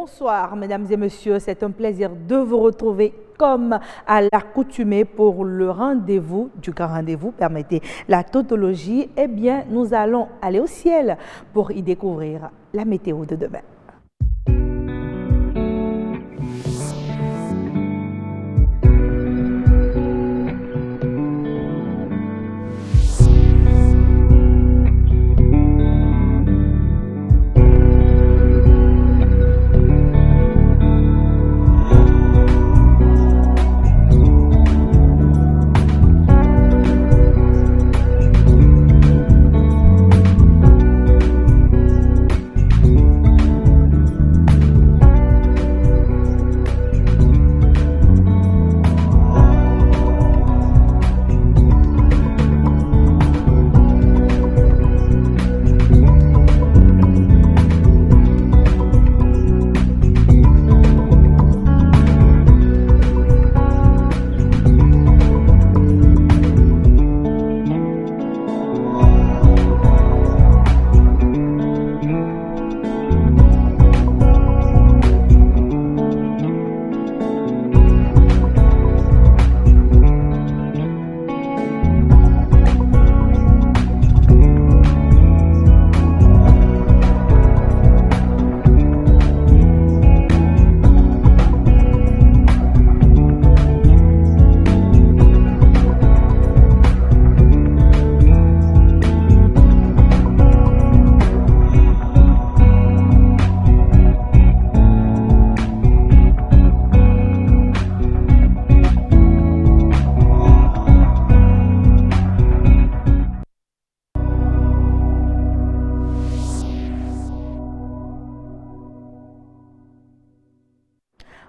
Bonsoir mesdames et messieurs, c'est un plaisir de vous retrouver comme à l'accoutumée pour le rendez-vous, du grand rendez-vous, permettez, la tautologie. Eh bien, nous allons aller au ciel pour y découvrir la météo de demain.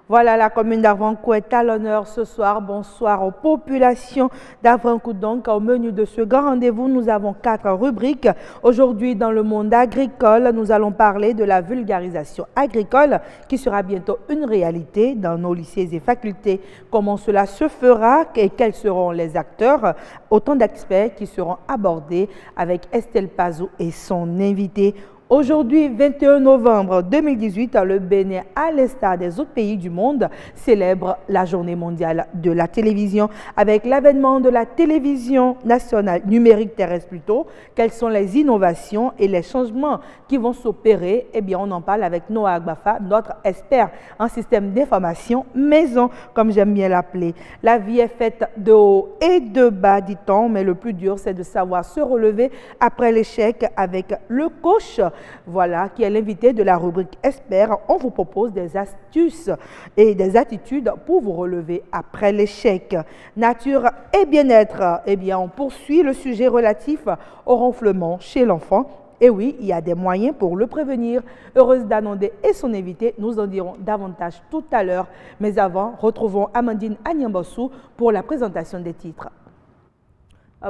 Voilà, la commune d'Avrancourt est à l'honneur ce soir. Bonsoir aux populations d'Avrancourt. Donc, au menu de ce grand rendez-vous, nous avons 4 rubriques. Aujourd'hui, dans le monde agricole, nous allons parler de la vulgarisation agricole qui sera bientôt une réalité dans nos lycées et facultés. Comment cela se fera et quels seront les acteurs? Autant d'experts qui seront abordés avec Estelle Pazou et son invité. Aujourd'hui, 21 novembre 2018, le Bénin, à l'instar des autres pays du monde, célèbre la journée mondiale de la télévision. Avec l'avènement de la télévision nationale numérique terrestre plutôt, quelles sont les innovations et les changements qui vont s'opérer? Eh bien, on en parle avec Noah Agbafa, notre expert en système d'information maison, comme j'aime bien l'appeler. La vie est faite de haut et de bas, dit-on, mais le plus dur, c'est de savoir se relever après l'échec avec le coach. Voilà, qui est l'invité de la rubrique Expert. On vous propose des astuces et des attitudes pour vous relever après l'échec. Nature et bien-être. Eh bien, on poursuit le sujet relatif au ronflement chez l'enfant. Et oui, il y a des moyens pour le prévenir. Heureuse d'Anondé et son invité, nous en dirons davantage tout à l'heure. Mais avant, retrouvons Amandine Anyambossou pour la présentation des titres.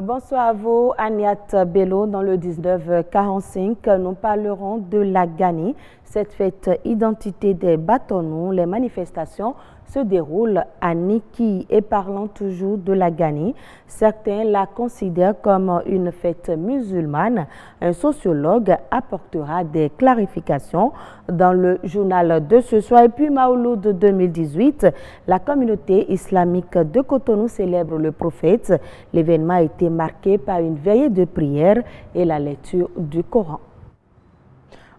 Bonsoir à vous, Agnat Bello. Dans le 1945, nous parlerons de la Gani. Cette fête identité des bâtonnons, les manifestations se déroulent à Niki. Et parlant toujours de la Gani, certains la considèrent comme une fête musulmane. Un sociologue apportera des clarifications dans le journal de ce soir. Et puis Maouloud 2018, la communauté islamique de Cotonou célèbre le prophète. L'événement a été marqué par une veillée de prière et la lecture du Coran.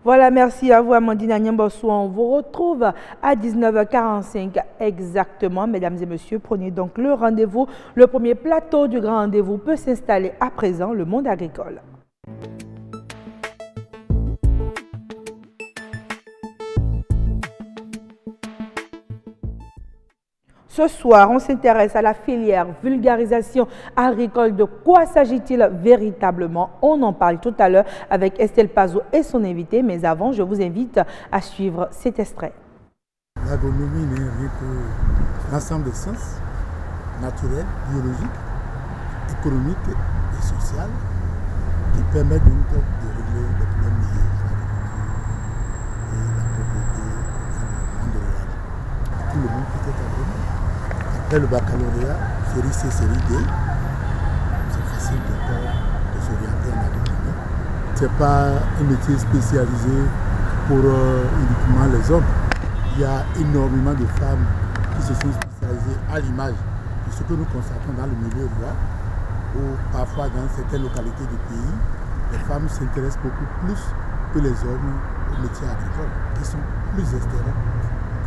Voilà, merci à vous Amandine Anyambossou. On vous retrouve à 19h45 exactement. Mesdames et messieurs, prenez donc le rendez-vous. Le premier plateau du grand rendez-vous peut s'installer à présent, le monde agricole. Ce soir, on s'intéresse à la filière vulgarisation agricole. De quoi s'agit-il véritablement? On en parle tout à l'heure avec Estelle Pazou et son invité. Mais avant, je vous invite à suivre cet extrait. L'agronomie n'est rien que l'ensemble des sciences naturelles, biologiques, économiques et sociales qui permettent donc de régler les problèmes liés à l'agriculture et la pauvreté dans le monde rural. Tout le monde peut être agronome. Après le baccalauréat, série C, série D, c'est facile de s'orienter en agronomie. Ce n'est pas un métier spécialisé pour uniquement les hommes. il y a énormément de femmes qui se sont spécialisées à l'image de ce que nous constatons dans le milieu rural, où parfois dans certaines localités du pays, les femmes s'intéressent beaucoup plus que les hommes aux métiers agricoles, qui sont plus esthérés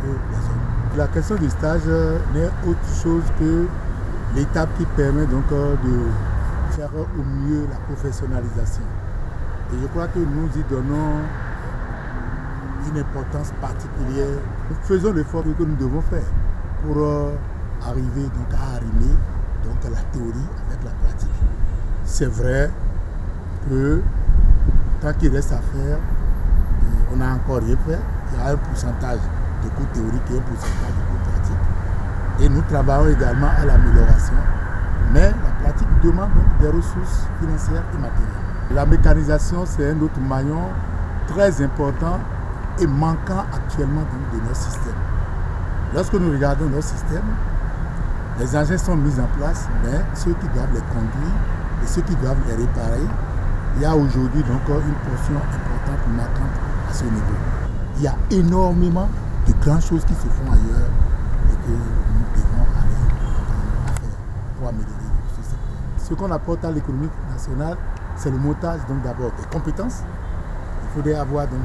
que les hommes. La question du stage n'est autre chose que l'étape qui permet donc de faire au mieux la professionnalisation. Et je crois que nous y donnons une importance particulière. Nous faisons l'effort que nous devons faire pour arriver donc à arrimer donc la théorie avec la pratique. C'est vrai que tant qu'il reste à faire, on n'a encore rien fait. Il y a un pourcentage de cours théoriques et un pourcentage de cours pratiques. Et nous travaillons également à l'amélioration. Mais la pratique demande donc des ressources financières et matérielles. La mécanisation, c'est un autre maillon très important et manquant actuellement de notre système. Lorsque nous regardons notre système, les engins sont mis en place, mais ceux qui doivent les conduire et ceux qui doivent les réparer, il y a aujourd'hui donc une portion importante manquante à ce niveau. Il y a énormément de grandes choses qui se font ailleurs et que nous devons aller faire pour améliorer ce secteur. Ce qu'on apporte à l'économie nationale, c'est le montage donc d'abord des compétences. Il faudrait avoir donc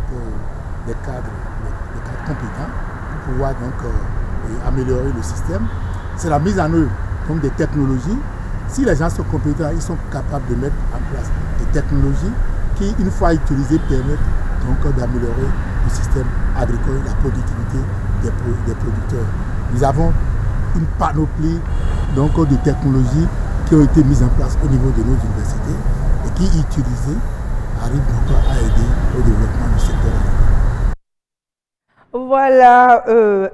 des cadres compétents pour pouvoir donc améliorer le système. C'est la mise en œuvre donc des technologies. Si les gens sont compétents, ils sont capables de mettre en place des technologies qui, une fois utilisées, permettent donc d'améliorer le système agricole, la productivité des producteurs. Nous avons une panoplie donc de technologies qui ont été mises en place au niveau de nos universités et qui, utilisées, arrivent donc à aider au développement du secteur agricole. Voilà,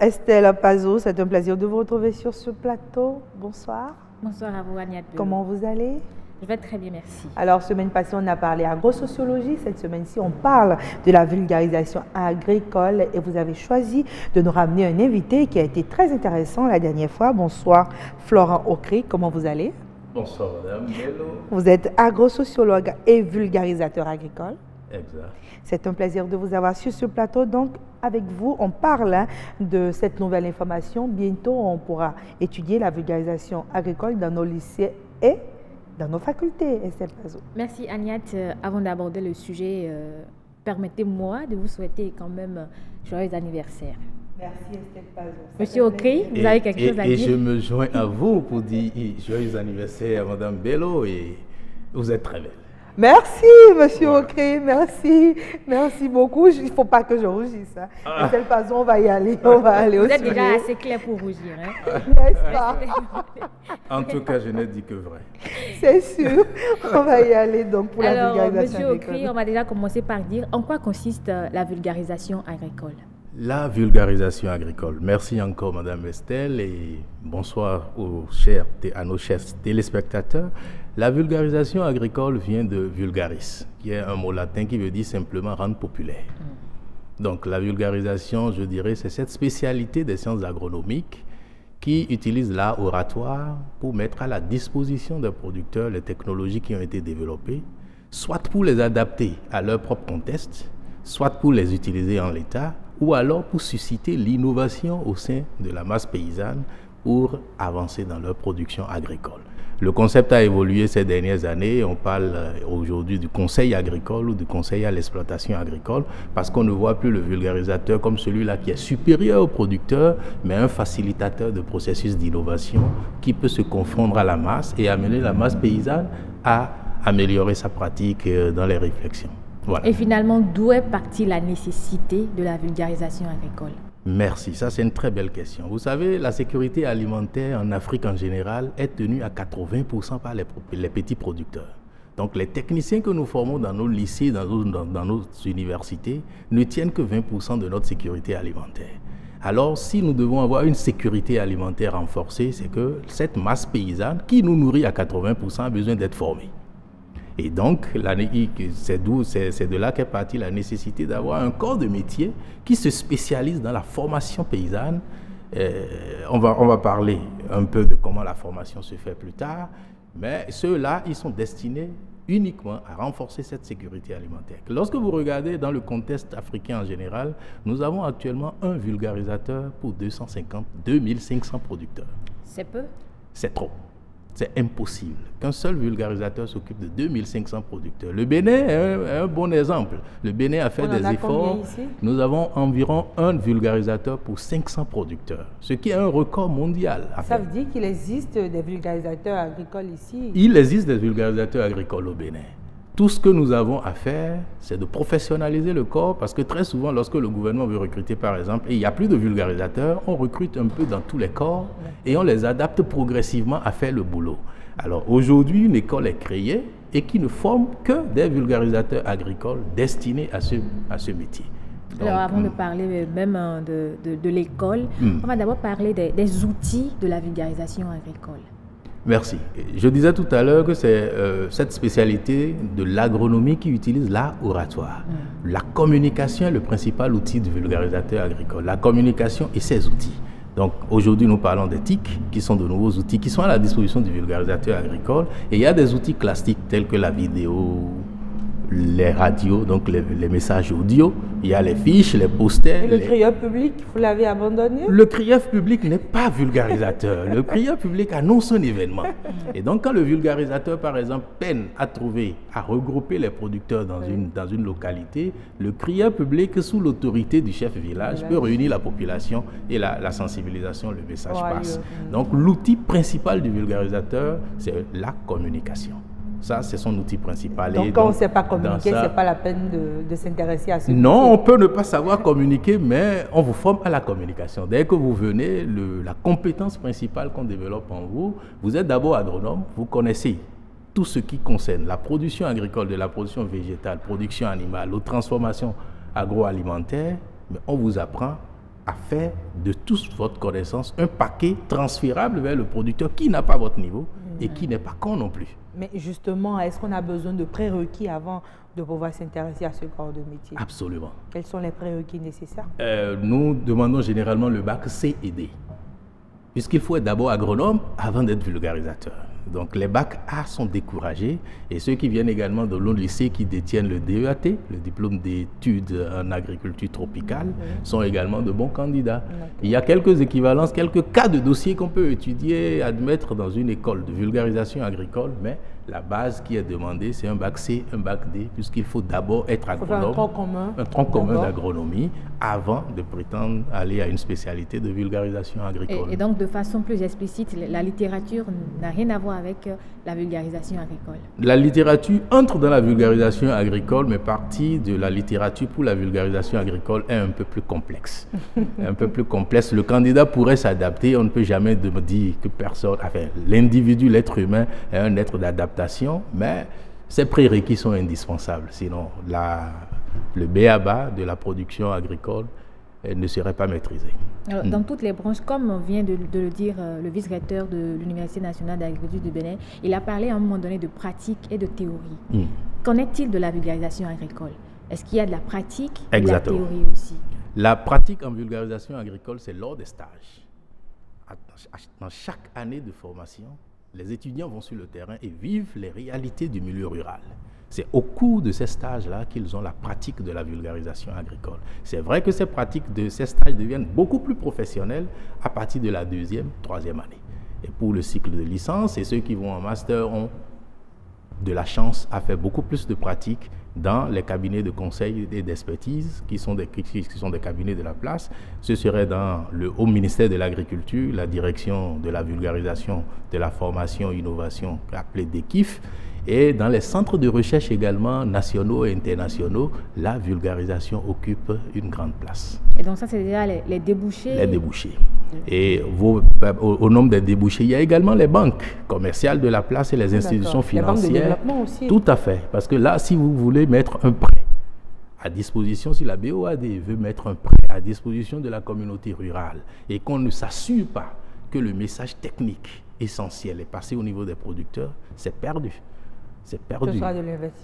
Estelle Pazot, c'est un plaisir de vous retrouver sur ce plateau. Bonsoir. Bonsoir à vous, Agnès. Comment vous allez? Je vais très bien, merci. Alors, semaine passée, on a parlé agrosociologie. Cette semaine-ci, on parle de la vulgarisation agricole et vous avez choisi de nous ramener un invité qui a été très intéressant la dernière fois. Bonsoir, Florent Ocry. Comment vous allez? Bonsoir, madame. Hello. Vous êtes agrosociologue et vulgarisateur agricole. Exact. C'est un plaisir de vous avoir sur ce plateau. Donc, avec vous, on parle de cette nouvelle information. Bientôt, on pourra étudier la vulgarisation agricole dans nos lycées et dans nos facultés. Estelle Pazot. Merci, Agnès. Avant d'aborder le sujet, permettez-moi de vous souhaiter quand même joyeux anniversaire. Merci, Estelle Pazot. Monsieur Ocry, vous avez quelque chose à dire? Et je me joins à vous pour dire joyeux anniversaire à madame Bello et vous êtes très belle. Merci, monsieur Ocry, merci beaucoup. Il ne faut pas que je rougisse. Estelle Pazot, on va y aller, on va aller au sujet. Vous êtes déjà assez clair pour rougir, hein? N'est-ce pas? En tout cas, je n'ai dit que vrai. C'est sûr, on va y aller donc pour la vulgarisation monsieur agricole. Ocry, on va déjà commencer par dire en quoi consiste la vulgarisation agricole. La vulgarisation agricole. Merci encore, madame Estelle, et bonsoir à nos chers téléspectateurs. La vulgarisation agricole vient de vulgaris, qui est un mot latin qui veut dire simplement rendre populaire. Donc la vulgarisation, je dirais, c'est cette spécialité des sciences agronomiques qui utilise l'art oratoire pour mettre à la disposition des producteurs les technologies qui ont été développées, soit pour les adapter à leur propre contexte, soit pour les utiliser en l'état, ou alors pour susciter l'innovation au sein de la masse paysanne pour avancer dans leur production agricole. Le concept a évolué ces dernières années. On parle aujourd'hui du conseil agricole ou du conseil à l'exploitation agricole parce qu'on ne voit plus le vulgarisateur comme celui-là qui est supérieur au producteur, mais un facilitateur de processus d'innovation qui peut se confondre à la masse et amener la masse paysanne à améliorer sa pratique dans les réflexions. Voilà. Et finalement, d'où est partie la nécessité de la vulgarisation agricole? Merci, ça c'est une très belle question. Vous savez, la sécurité alimentaire en Afrique en général est tenue à 80% par les petits producteurs. Donc les techniciens que nous formons dans nos lycées, dans nos universités, ne tiennent que 20% de notre sécurité alimentaire. Alors si nous devons avoir une sécurité alimentaire renforcée, c'est que cette masse paysanne qui nous nourrit à 80% a besoin d'être formée. Et donc, c'est de là qu'est partie la nécessité d'avoir un corps de métier qui se spécialise dans la formation paysanne. On va parler un peu de comment la formation se fait plus tard, mais ceux-là, ils sont destinés uniquement à renforcer cette sécurité alimentaire. Lorsque vous regardez dans le contexte africain en général, nous avons actuellement un vulgarisateur pour 2500 producteurs. C'est peu? C'est trop. C'est impossible qu'un seul vulgarisateur s'occupe de 2500 producteurs. Le Bénin est un bon exemple. Le Bénin a fait des efforts. Nous avons environ un vulgarisateur pour 500 producteurs, ce qui est un record mondial. Ça veut dire qu'il existe des vulgarisateurs agricoles ici? Il existe des vulgarisateurs agricoles au Bénin. Tout ce que nous avons à faire, c'est de professionnaliser le corps, parce que très souvent, lorsque le gouvernement veut recruter, par exemple, et il n'y a plus de vulgarisateurs, on recrute un peu dans tous les corps et on les adapte progressivement à faire le boulot. Alors aujourd'hui, une école est créée et qui ne forme que des vulgarisateurs agricoles destinés à ce métier. Donc, alors avant de parler même de l'école, on va d'abord parler des outils de la vulgarisation agricole. Merci. Je disais tout à l'heure que c'est cette spécialité de l'agronomie qui utilise l'art oratoire. La communication est le principal outil du vulgarisateur agricole. La communication et ses outils. Donc aujourd'hui, nous parlons des TIC, qui sont de nouveaux outils qui sont à la disposition du vulgarisateur agricole. Et il y a des outils classiques tels que la vidéo, les radios, donc les messages audio, il y a les fiches, les posters. Et le crieur public, vous l'avez abandonné? Le crieur public n'est pas vulgarisateur. Le crieur public annonce un événement. Et donc quand le vulgarisateur, par exemple, peine à regrouper les producteurs dans une localité, le crieur public, sous l'autorité du chef village, peut réunir la population et la sensibilisation, le message passe. Donc l'outil principal du vulgarisateur, c'est la communication. Ça, c'est son outil principal. Donc, quand on ne sait pas communiquer, ce n'est pas la peine de s'intéresser à ce Non, on peut ne pas savoir communiquer, mais on vous forme à la communication. Dès que vous venez, la compétence principale qu'on développe en vous, vous êtes d'abord agronome, vous connaissez tout ce qui concerne la production agricole, de la production végétale, production animale, aux transformations agroalimentaires, mais on vous apprend à faire de toute votre connaissance un paquet transférable vers le producteur qui n'a pas votre niveau et qui n'est pas con non plus. Mais justement, est-ce qu'on a besoin de prérequis avant de pouvoir s'intéresser à ce corps de métier? Absolument. Quels sont les prérequis nécessaires? Nous demandons généralement le bac C et D, puisqu'il faut être d'abord agronome avant d'être vulgarisateur. Donc les bacs A sont découragés et ceux qui viennent également de l'autre lycée qui détiennent le DEAT, le diplôme d'études en agriculture tropicale, sont également de bons candidats. Il y a quelques équivalences, quelques cas de dossiers qu'on peut étudier, admettre dans une école de vulgarisation agricole, mais la base qui est demandée, c'est un bac C, un bac D, puisqu'il faut d'abord être agronome, un tronc commun d'agronomie, avant de prétendre aller à une spécialité de vulgarisation agricole. Et donc, de façon plus explicite, la littérature n'a rien à voir avec la vulgarisation agricole. La littérature entre dans la vulgarisation agricole, mais partie de la littérature pour la vulgarisation agricole est un peu plus complexe. Un peu plus complexe. Le candidat pourrait s'adapter, on ne peut jamais dire que personne, enfin, l'individu, l'être humain est un être d'adaptation, mais ces prérequis sont indispensables. Sinon, le b.a.-ba de la production agricole ne serait pas maîtrisé. Alors, dans toutes les branches, comme vient de le dire le vice-recteur de l'Université nationale d'agriculture du Bénin, il a parlé à un moment donné de pratique et de théorie. Qu'en est-il de la vulgarisation agricole? Est-ce qu'il y a de la pratique et de la théorie aussi? La pratique en vulgarisation agricole, c'est lors des stages. Dans chaque année de formation, les étudiants vont sur le terrain et vivent les réalités du milieu rural. C'est au cours de ces stages-là qu'ils ont la pratique de la vulgarisation agricole. C'est vrai que ces pratiques de ces stages deviennent beaucoup plus professionnelles à partir de la 2e, 3e année. Et pour le cycle de licence, et ceux qui vont en master ont de la chance à faire beaucoup plus de pratiques dans les cabinets de conseil et d'expertise qui sont des cabinets de la place. Ce serait dans le Haut ministère de l'Agriculture, la direction de la vulgarisation, de la formation, innovation, appelée DECIF. Et dans les centres de recherche également nationaux et internationaux, la vulgarisation occupe une grande place. Et donc ça, c'est déjà les débouchés? Les débouchés. Et au nombre des débouchés, il y a également les banques commerciales de la place et les institutions financières. Les banques de développement aussi. Tout à fait. Parce que là, si vous voulez mettre un prêt à disposition, si la BOAD veut mettre un prêt à disposition de la communauté rurale et qu'on ne s'assure pas que le message technique essentiel est passé au niveau des producteurs, c'est perdu. C'est perdu.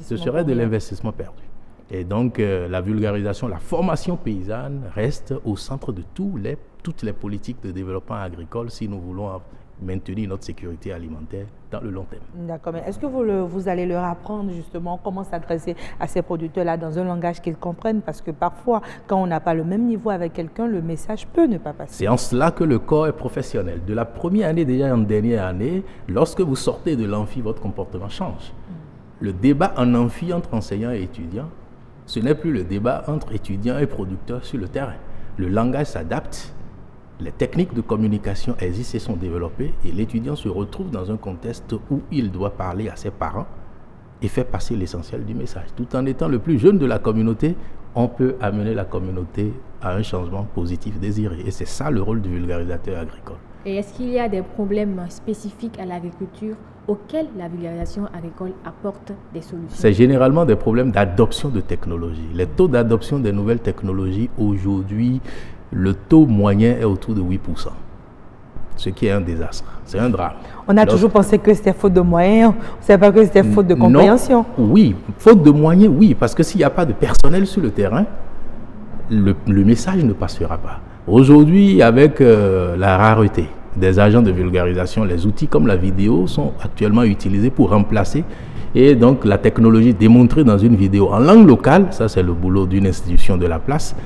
Ce serait de l'investissement perdu. Et donc, la vulgarisation, la formation paysanne reste au centre de toutes les politiques de développement agricole si nous voulons maintenir notre sécurité alimentaire dans le long terme. D'accord, mais est-ce que vous allez leur apprendre justement comment s'adresser à ces producteurs-là dans un langage qu'ils comprennent? Parce que parfois, quand on n'a pas le même niveau avec quelqu'un, le message peut ne pas passer. C'est en cela que le corps est professionnel. De la première année déjà en dernière année, lorsque vous sortez de l'amphi, votre comportement change. Le débat en amphi entre enseignants et étudiants, ce n'est plus le débat entre étudiants et producteurs sur le terrain. Le langage s'adapte, les techniques de communication existent et sont développées et l'étudiant se retrouve dans un contexte où il doit parler à ses parents et faire passer l'essentiel du message. Tout en étant le plus jeune de la communauté, on peut amener la communauté à un changement positif désiré. Et c'est ça le rôle du vulgarisateur agricole. Et est-ce qu'il y a des problèmes spécifiques à l'agriculture auxquels la vulgarisation agricole apporte des solutions? C'est généralement des problèmes d'adoption de technologies. Les taux d'adoption des nouvelles technologies, aujourd'hui, le taux moyen est autour de 8%. Ce qui est un désastre. C'est un drame. On a toujours pensé que c'était faute de moyens, on ne savait pas que c'était faute de compréhension. Non, oui, faute de moyens, oui, parce que s'il n'y a pas de personnel sur le terrain, le message ne passera pas. Aujourd'hui, avec la rareté des agents de vulgarisation, les outils comme la vidéo sont actuellement utilisés pour remplacer et donc la technologie démontrée dans une vidéo en langue locale, ça c'est le boulot d'une institution de la place,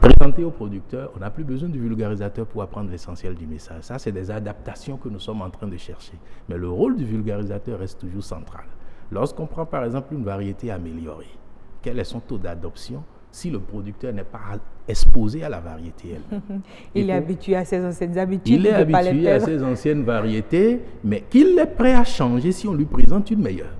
présentée aux producteurs, on n'a plus besoin du vulgarisateur pour apprendre l'essentiel du message. Ça c'est des adaptations que nous sommes en train de chercher. Mais le rôle du vulgarisateur reste toujours central. Lorsqu'on prend par exemple une variété améliorée, quel est son taux d'adoption si le producteur n'est pas exposé à la variété elle? Il est habitué à ses anciennes habitudes. Il est habitué à ses anciennes variétés, mais qu'il est prêt à changer si on lui présente une meilleure.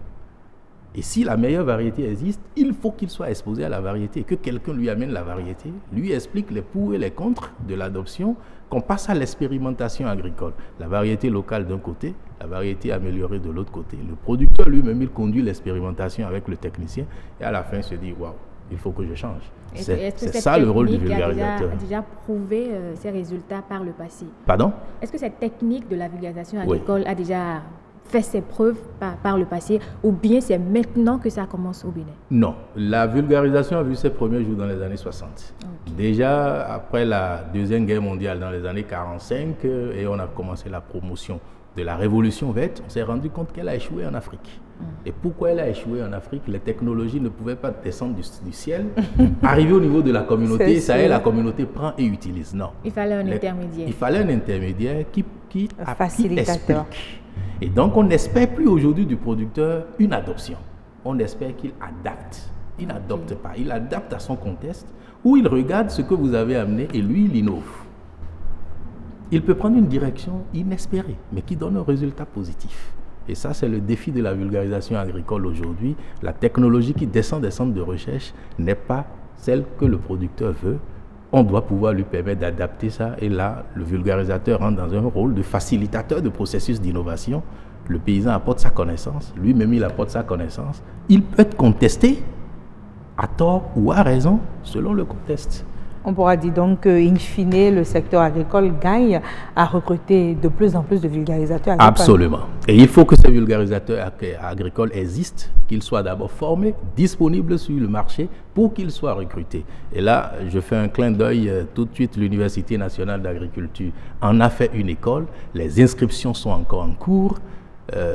Et si la meilleure variété existe, il faut qu'il soit exposé à la variété, que quelqu'un lui amène la variété, lui explique les pour et les contre de l'adoption, qu'on passe à l'expérimentation agricole. La variété locale d'un côté, la variété améliorée de l'autre côté. Le producteur lui-même, il conduit l'expérimentation avec le technicien et à la fin il se dit « waouh, il faut que je change ». C'est ça le rôle du vulgarisateur. A déjà prouvé ses résultats par le passé. Pardon? Est-ce que cette technique de la vulgarisation agricole a déjà fait ses preuves par le passé ou bien c'est maintenant que ça commence au Bénin? Non, la vulgarisation a vu ses premiers jours dans les années 60. Okay. Déjà après la Deuxième Guerre mondiale, dans les années 45, et on a commencé la promotion de la Révolution verte, on s'est rendu compte qu'elle a échoué en Afrique. Et pourquoi elle a échoué en Afrique? Les technologies ne pouvaient pas descendre du ciel, arriver au niveau de la communauté, ça y est, la communauté prend et utilise. Non. Il fallait un intermédiaire. Il fallait un intermédiaire qui explique. Et donc, on n'espère plus aujourd'hui du producteur une adoption. On espère qu'il adapte. Il n'adopte pas. Il adapte à son contexte où il regarde ce que vous avez amené et lui, il innove. Il peut prendre une direction inespérée, mais qui donne un résultat positif. Et ça, c'est le défi de la vulgarisation agricole aujourd'hui. La technologie qui descend des centres de recherche n'est pas celle que le producteur veut. On doit pouvoir lui permettre d'adapter ça. Et là, le vulgarisateur rentre dans un rôle de facilitateur de processus d'innovation. Le paysan apporte sa connaissance. Lui-même, il apporte sa connaissance. Il peut être contesté à tort ou à raison, selon le contexte. On pourra dire donc qu'in fine, le secteur agricole gagne à recruter de plus en plus de vulgarisateurs agricoles. Absolument. Et il faut que ces vulgarisateurs agricoles existent, qu'ils soient d'abord formés, disponibles sur le marché pour qu'ils soient recrutés. Et là, je fais un clin d'œil tout de suite. L'Université nationale d'agriculture en a fait une école. Les inscriptions sont encore en cours.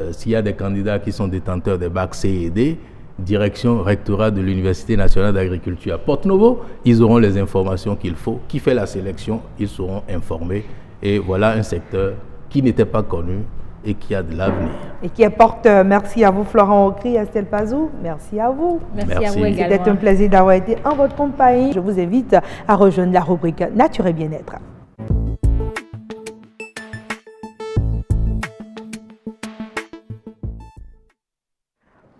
S'il y a des candidats qui sont détenteurs des bacs C et D, direction rectorat de l'Université nationale d'agriculture à Porto-Novo, ils auront les informations qu'il faut. Qui fait la sélection, ils seront informés. Et voilà un secteur qui n'était pas connu et qui a de l'avenir. Et qui apporte, merci à vous Florent Aukry, Estelle Pazou, merci à vous. Merci à vous également. C'était un plaisir d'avoir été en votre compagnie. Je vous invite à rejoindre la rubrique Nature et Bien-être.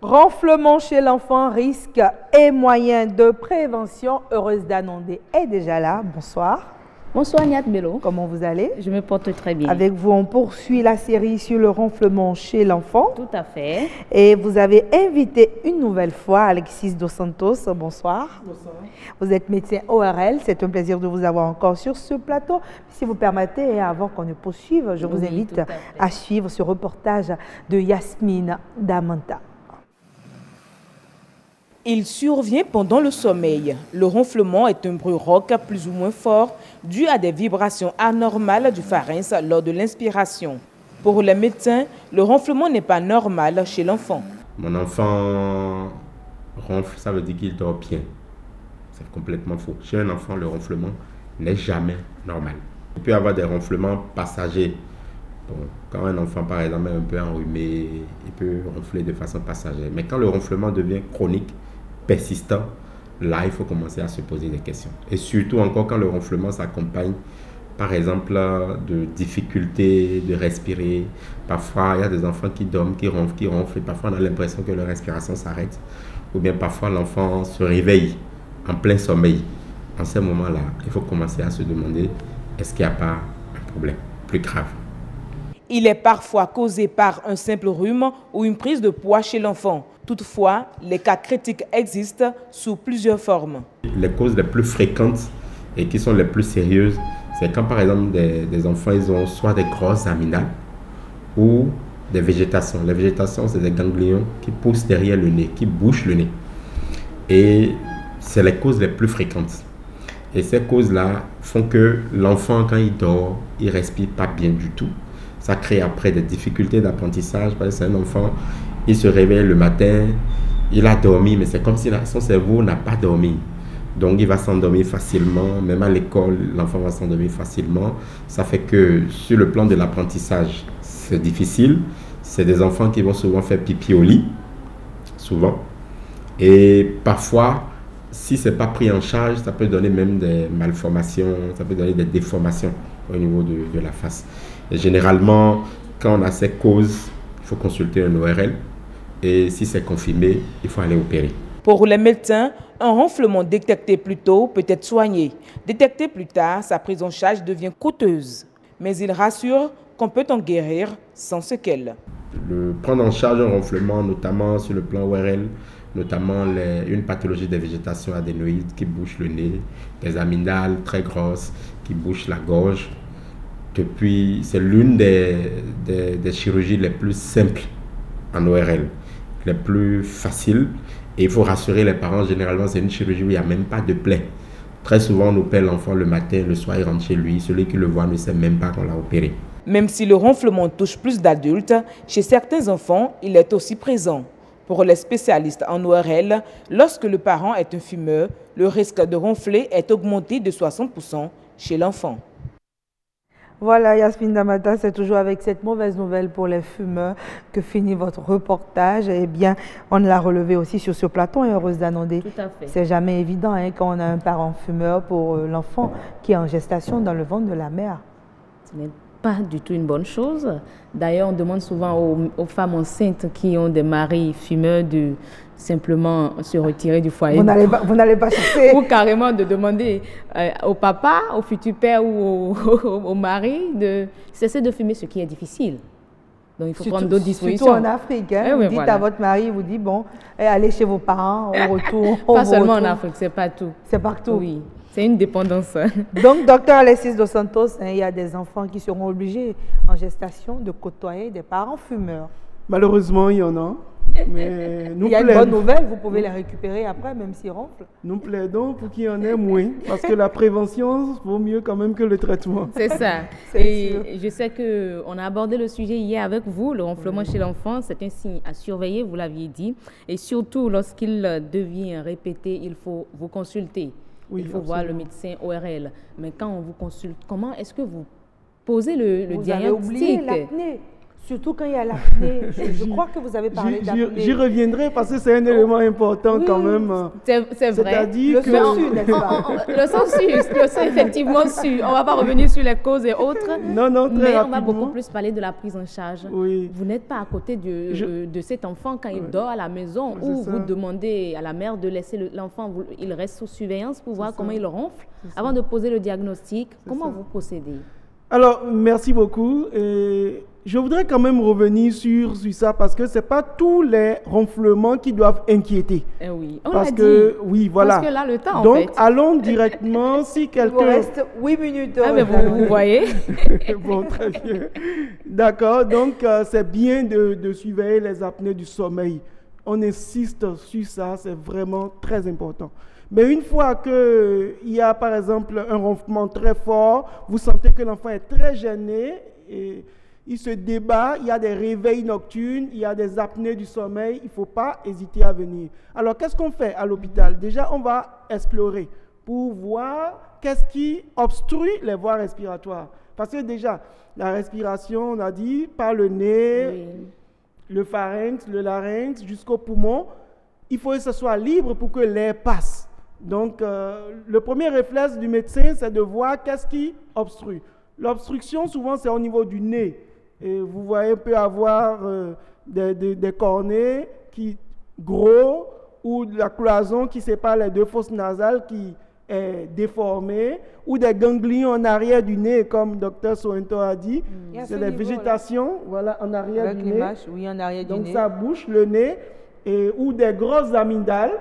Renflement chez l'enfant, risque et moyens de prévention. Heureuse d'annoncer est déjà là. Bonsoir. Bonsoir Niat Bello. Comment vous allez? Je me porte très bien. Avec vous, on poursuit la série sur le renflement chez l'enfant. Tout à fait. Et vous avez invité une nouvelle fois Alexis Dos Santos. Bonsoir. Bonsoir. Vous êtes médecin ORL. C'est un plaisir de vous avoir encore sur ce plateau. Si vous permettez, avant qu'on ne poursuive, je vous invite à suivre ce reportage de Yasmine Damanta. Il survient pendant le sommeil. Le ronflement est un bruit rauque plus ou moins fort dû à des vibrations anormales du pharynx lors de l'inspiration. Pour les médecins, le ronflement n'est pas normal chez l'enfant. Mon enfant ronfle, ça veut dire qu'il dort bien. C'est complètement faux. Chez un enfant, le ronflement n'est jamais normal. Il peut y avoir des ronflements passagers. Bon, quand un enfant, par exemple, est un peu enrhumé, il peut ronfler de façon passagère. Mais quand le ronflement devient chronique, persistant, là, il faut commencer à se poser des questions. Et surtout encore quand le ronflement s'accompagne, par exemple, de difficultés de respirer. Parfois, il y a des enfants qui dorment, qui ronflent, et parfois on a l'impression que leur respiration s'arrête. Ou bien parfois l'enfant se réveille en plein sommeil. En ce moment-là, il faut commencer à se demander, est-ce qu'il n'y a pas un problème plus grave? Il est parfois causé par un simple rhume ou une prise de poids chez l'enfant. Toutefois, les cas critiques existent sous plusieurs formes. Les causes les plus fréquentes et qui sont les plus sérieuses, c'est quand par exemple des enfants, ils ont soit des grosses amygdales ou des végétations. Les végétations, c'est des ganglions qui poussent derrière le nez, qui bouchent le nez. Et c'est les causes les plus fréquentes. Et ces causes-là font que l'enfant, quand il dort, il ne respire pas bien du tout. Ça crée après des difficultés d'apprentissage parce que c'est un enfant, il se réveille le matin, il a dormi, mais c'est comme si son cerveau n'a pas dormi. Donc il va s'endormir facilement, même à l'école, l'enfant va s'endormir facilement. Ça fait que sur le plan de l'apprentissage, c'est difficile. C'est des enfants qui vont souvent faire pipi au lit, souvent. Et parfois, si ce n'est pas pris en charge, ça peut donner même des malformations, ça peut donner des déformations au niveau de la face. Et généralement, quand on a ces causes, il faut consulter un ORL. Et si c'est confirmé, il faut aller opérer. Pour les médecins, un ronflement détecté plus tôt peut être soigné. Détecté plus tard, sa prise en charge devient coûteuse. Mais il rassure qu'on peut en guérir sans séquelles. Prendre en charge un ronflement, notamment sur le plan ORL, notamment une pathologie des végétations adénoïdes qui bouche le nez, des amygdales très grosses qui bouchent la gorge. C'est l'une des chirurgies les plus simples en ORL, les plus faciles. Et il faut rassurer les parents, généralement c'est une chirurgie où il n'y a même pas de plaie. Très souvent on opère l'enfant le matin, le soir il rentre chez lui. Celui qui le voit ne sait même pas qu'on l'a opéré. Même si le ronflement touche plus d'adultes, chez certains enfants, il est aussi présent. Pour les spécialistes en ORL, lorsque le parent est un fumeur, le risque de ronfler est augmenté de 60% chez l'enfant. Voilà, Yasmine Damata, c'est toujours avec cette mauvaise nouvelle pour les fumeurs que finit votre reportage. Eh bien, on l'a relevé aussi sur ce plateau, et heureuse d'annoncer. Tout à fait. C'est jamais évident quand on a un parent fumeur pour l'enfant qui est en gestation dans le ventre de la mère. Ce n'est pas du tout une bonne chose. D'ailleurs, on demande souvent aux femmes enceintes qui ont des maris fumeurs de simplement se retirer du foyer. Vous n'allez pas chercher. Ou carrément de demander au papa, au futur père ou au mari de cesser de fumer, ce qui est difficile. Donc il faut prendre d'autres dispositions. Surtout en Afrique. Vous dites à votre mari, vous dites, bon, allez chez vos parents, au retour. Pas seulement en Afrique, c'est partout. C'est partout. Oui, c'est une dépendance. Donc, docteur Alexis Dos Santos, il y a des enfants qui seront obligés en gestation de côtoyer des parents fumeurs. Malheureusement, il y en a. Mais il y a une bonne nouvelle, vous pouvez les récupérer après, même s'ils ronflent. Nous plaidons pour qu'il y en ait moins, parce que la prévention vaut mieux quand même que le traitement. C'est ça. Et je sais qu'on a abordé le sujet hier avec vous, le ronflement chez l'enfant, c'est un signe à surveiller, vous l'aviez dit. Et surtout, lorsqu'il devient répété, il faut vous consulter. Oui, il faut voir le médecin ORL. Mais quand on vous consulte, comment est-ce que vous posez le diagnostic? Vous avez oublié l'apnée. Surtout quand il y a l'apnée. Je crois que vous avez parlé d'apnée. J'y reviendrai parce que c'est un élément important quand même. C'est vrai. C'est-à-dire que... Le sang effectivement su. On ne va pas revenir sur les causes et autres. Non, mais on va beaucoup plus parler de la prise en charge. Oui. Vous n'êtes pas à côté de cet enfant quand il dort à la maison ou vous demandez à la mère de laisser l'enfant, il reste sous surveillance pour voir comment il ronfle avant de poser le diagnostic. Comment vous procédez? Alors, merci beaucoup. Je voudrais quand même revenir sur ça parce que ce n'est pas tous les ronflements qui doivent inquiéter. Oui, on l'a dit. Oui, voilà. Parce que là, le temps, donc, en fait. allons directement si quelqu'un... Il vous reste 8 minutes. Ah, mais vous voyez. Bon, très bien. D'accord. Donc, c'est bien de surveiller les apnées du sommeil. On insiste sur ça, c'est vraiment très important. Mais une fois qu'il y a, par exemple, un ronflement très fort, vous sentez que l'enfant est très gêné, et il se débat, il y a des réveils nocturnes, il y a des apnées du sommeil, il ne faut pas hésiter à venir. Alors, qu'est-ce qu'on fait à l'hôpital? Déjà, on va explorer pour voir qu'est-ce qui obstrue les voies respiratoires. Parce que déjà, la respiration, on a dit, par le nez, le pharynx, le larynx, jusqu'au poumon, il faut que ce soit libre pour que l'air passe. Donc, le premier réflexe du médecin, c'est de voir qu'est-ce qui obstrue. L'obstruction, souvent, c'est au niveau du nez. Et vous voyez, on peut avoir des cornets qui gros ou de la cloison qui sépare les deux fosses nasales qui est déformée, ou des ganglions en arrière du nez, comme Dr Soento a dit. C'est des végétations, voilà, en arrière du nez. Oui, en arrière donc du nez. ça bouche le nez, ou des grosses amygdales.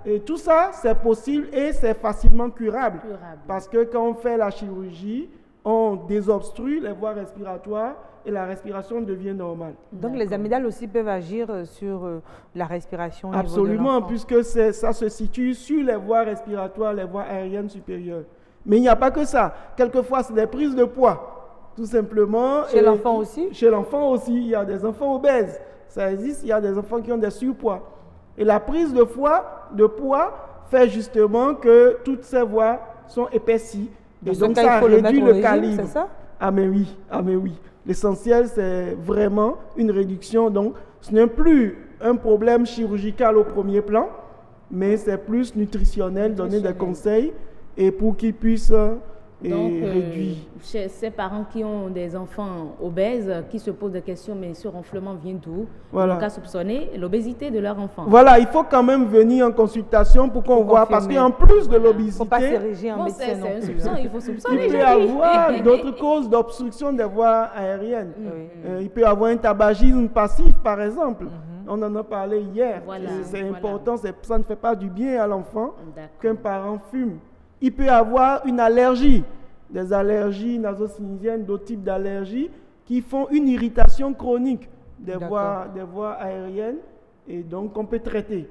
Et tout ça, c'est possible et c'est facilement curable. Parce que quand on fait la chirurgie, on désobstrue les voies respiratoires et la respiration devient normale. Donc les amygdales aussi peuvent agir sur la respiration. Absolument, puisque ça se situe sur les voies respiratoires, les voies aériennes supérieures. Mais il n'y a pas que ça. Quelquefois, c'est des prises de poids, tout simplement. Chez l'enfant aussi? Chez l'enfant aussi. Il y a des enfants obèses. Ça existe, il y a des enfants qui ont des surpoids. Et la prise de poids fait justement que toutes ces voies sont épaissies. Et donc ça réduit le calibre. C'est ça? Ah mais oui. L'essentiel, c'est vraiment une réduction. Donc, ce n'est plus un problème chirurgical au premier plan, mais c'est plus nutritionnel, donner des conseils et pour qu'ils puissent réduire. Chez ces parents qui ont des enfants obèses, qui se posent des questions, mais ce renflement vient d'où? Voilà. Donc, à soupçonner l'obésité de leur enfant. Voilà, il faut quand même venir en consultation pour qu'on voit, parce qu'en plus de l'obésité, il ne faut pas s'ériger en médecin non plus. Il faut soupçonner. Il peut y avoir d'autres causes d'obstruction des voies aériennes. Il peut y avoir un tabagisme passif, par exemple. On en a parlé hier. Voilà, c'est important, ça ne fait pas du bien à l'enfant qu'un parent fume. Il peut y avoir une allergie, des allergies nasocinusiennes, d'autres types d'allergies qui font une irritation chronique des voies aériennes et donc on peut traiter.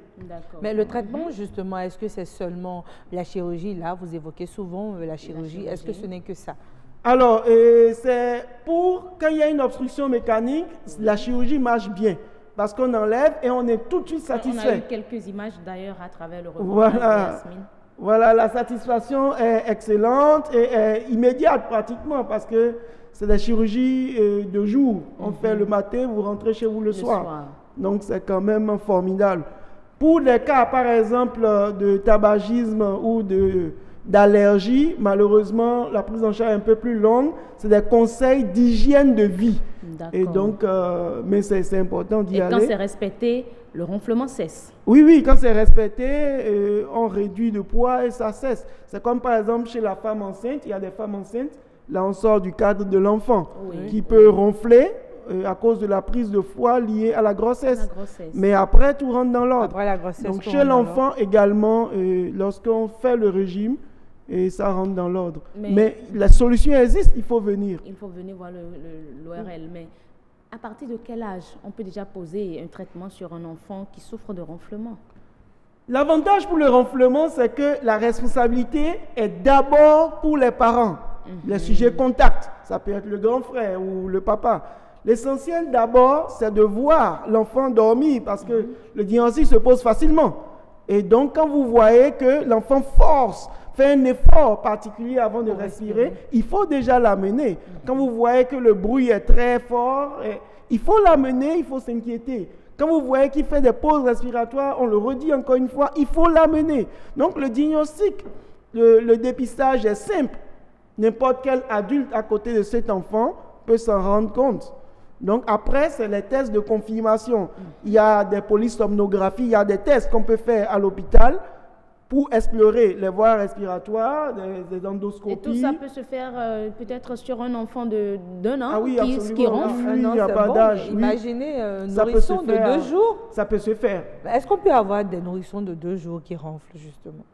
Mais le traitement, justement, est-ce que c'est seulement la chirurgie? Là, vous évoquez souvent la chirurgie. Est-ce que ce n'est que ça? Alors, c'est quand il y a une obstruction mécanique, la chirurgie marche bien. Parce qu'on enlève et on est tout de suite satisfait. On a eu quelques images d'ailleurs à travers le reportage de Yasmine. Voilà, la satisfaction est excellente et est immédiate pratiquement parce que c'est des chirurgies de jour. On fait le matin, vous rentrez chez vous le soir. Donc c'est quand même formidable. Pour les cas, par exemple, de tabagisme ou d'allergie, malheureusement, la prise en charge est un peu plus longue. C'est des conseils d'hygiène de vie. Et donc, mais c'est important d'y aller. Et quand c'est respecté, le ronflement cesse. Oui, quand c'est respecté, on réduit de poids et ça cesse. C'est comme par exemple chez la femme enceinte, il y a des femmes enceintes, là on sort du cadre de l'enfant, qui peut ronfler à cause de la prise de foie liée à la grossesse. Mais après, tout rentre dans l'ordre. Donc chez l'enfant également, lorsqu'on fait le régime, et ça rentre dans l'ordre. Mais la solution existe, il faut venir. Il faut venir voir l'ORL. Mais à partir de quel âge on peut déjà poser un traitement sur un enfant qui souffre de ronflement? L'avantage pour le ronflement, c'est que la responsabilité est d'abord pour les parents. Les sujets contacts, ça peut être le grand frère ou le papa. L'essentiel d'abord, c'est de voir l'enfant dormir parce que le diagnostic se pose facilement. Et donc, quand vous voyez que l'enfant fait un effort particulier avant de respirer, il faut déjà l'amener. Quand vous voyez que le bruit est très fort, il faut l'amener, il faut s'inquiéter. Quand vous voyez qu'il fait des pauses respiratoires, on le redit encore une fois, il faut l'amener. Donc le diagnostic, le dépistage est simple. N'importe quel adulte à côté de cet enfant peut s'en rendre compte. Donc après, c'est les tests de confirmation. Il y a des polysomnographies, il y a des tests qu'on peut faire à l'hôpital pour explorer les voies respiratoires, des endoscopies. Et tout ça peut se faire peut-être sur un enfant d'un an qui ronfle. Oui, il n'y a pas d'âge. Imaginez un nourrisson de 2 jours. Ça peut se faire. Est-ce qu'on peut avoir des nourrissons de 2 jours qui ronflent justement?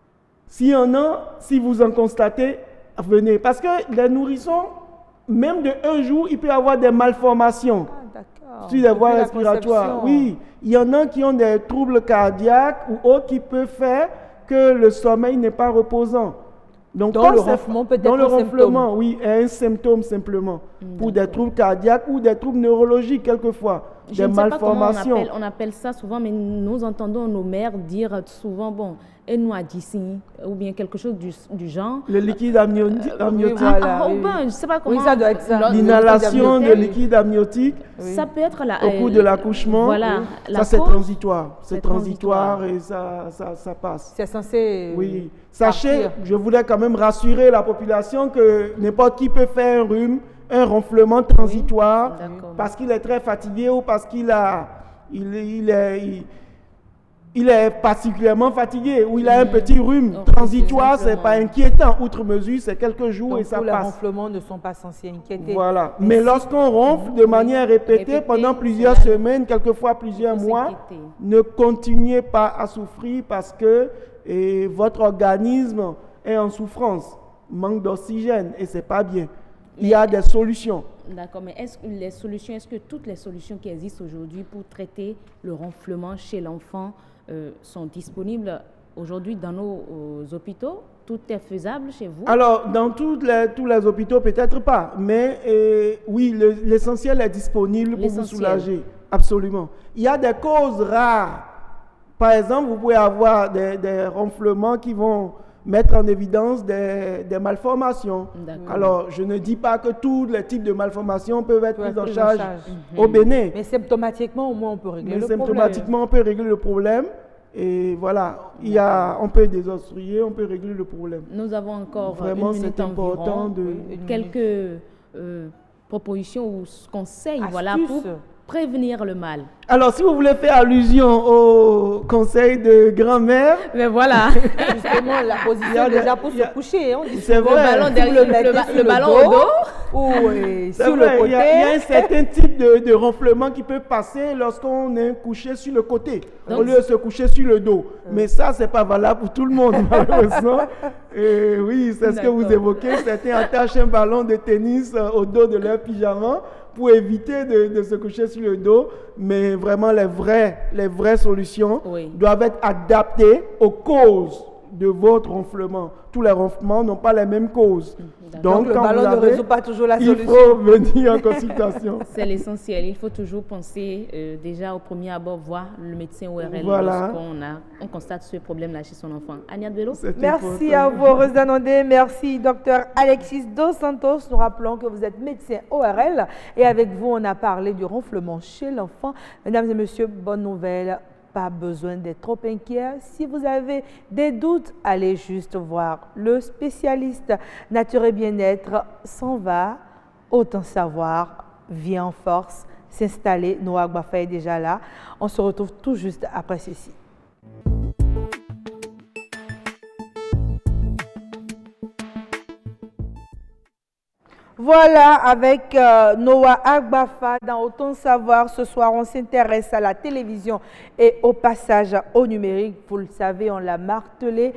S'il y en a, si vous en constatez, venez. Parce que les nourrissons, même de 1 jour, il peut y avoir des malformations sur les voies respiratoires. Oui, il y en a qui ont des troubles cardiaques ou autres qui peuvent faire que le sommeil n'est pas reposant. Donc le ronflement peut être dans le un ronflement, symptôme. oui, est un symptôme simplement. Pour des troubles cardiaques ou des troubles neurologiques quelquefois, Je des ne sais pas comment malformations. on appelle ça souvent, mais nous entendons nos mères dire souvent, bon, et nous a dit si, ou bien quelque chose du genre. Le liquide amniotique, oui, voilà. Ben, je ne sais pas comment. Oui, ça doit être ça. l'inhalation de liquide amniotique Ça peut être au cours de l'accouchement, Voilà. ça c'est transitoire. C'est transitoire et ça passe. C'est censé. Oui. Sachez, partir. je voulais quand même rassurer la population que n'importe qui peut faire un rhume, un ronflement transitoire, parce qu'il est très fatigué ou parce qu'il est particulièrement fatigué ou il a un petit rhume transitoire, c'est pas inquiétant. Outre mesure, c'est quelques jours. Donc, et ça tous les passe. ronflements ne sont pas censés inquiéter. Voilà. Mais lorsqu'on ronfle de manière répétée pendant plusieurs semaines, quelquefois plusieurs mois, ne continuez pas à souffrir parce que votre organisme est en souffrance, manque d'oxygène et c'est pas bien. Il y a des solutions. D'accord, mais est-ce que toutes les solutions qui existent aujourd'hui pour traiter le ronflement chez l'enfant sont disponibles aujourd'hui dans nos hôpitaux? Tout est faisable chez vous? Alors, dans tous les hôpitaux, peut-être pas, mais oui, l'essentiel est disponible pour vous soulager. Absolument. Il y a des causes rares. Par exemple, vous pouvez avoir des ronflements qui vont mettre en évidence des malformations. Alors, je ne dis pas que tous les types de malformations peuvent être pris en charge au Bénin. Mais symptomatiquement, au moins, on peut régler le problème. Symptomatiquement, on peut régler le problème. Et voilà, on peut désobstruer, on peut régler le problème. Nous avons encore vraiment, une minute c'est important quelques propositions ou conseils voilà, pour prévenir le mal. Alors, si vous voulez faire allusion au conseil de grand-mère... Mais voilà. Justement, la position déjà pour se coucher. C'est vrai. Le ballon au dos. Ou sur le côté. Il y a un certain type de ronflement qui peut passer lorsqu'on est couché sur le côté, au lieu de se coucher sur le dos. Mais ça, ce n'est pas valable pour tout le monde, malheureusement. Et oui, c'est ce que vous évoquez. Certains attachent un ballon de tennis au dos de leur pyjama pour éviter de se coucher sur le dos. Mais vraiment, les vraies solutions doivent être adaptées aux causes de votre ronflement. Tous les ronflements n'ont pas les mêmes causes. Donc le ballon ne résout pas toujours la solution. Il faut venir en consultation. C'est l'essentiel. Il faut toujours penser déjà au premier abord, voir le médecin ORL lorsqu'on constate ce problème-là chez son enfant. Aniat Bello. Merci à vous, Rose Danondé. Merci, Dr Alexis Dos Santos. Nous rappelons que vous êtes médecin ORL et avec vous, on a parlé du ronflement chez l'enfant. Mesdames et messieurs, bonne nouvelle. Pas besoin d'être trop inquiet. Si vous avez des doutes, allez juste voir le spécialiste. Nature et bien-être s'en va. Autant savoir, vient en force, s'installer. Noah Agbafa est déjà là. On se retrouve tout juste après ceci. Voilà, avec Noah Agbafa dans Autant Savoir. Ce soir, on s'intéresse à la télévision et au passage au numérique. Vous le savez, on l'a martelé.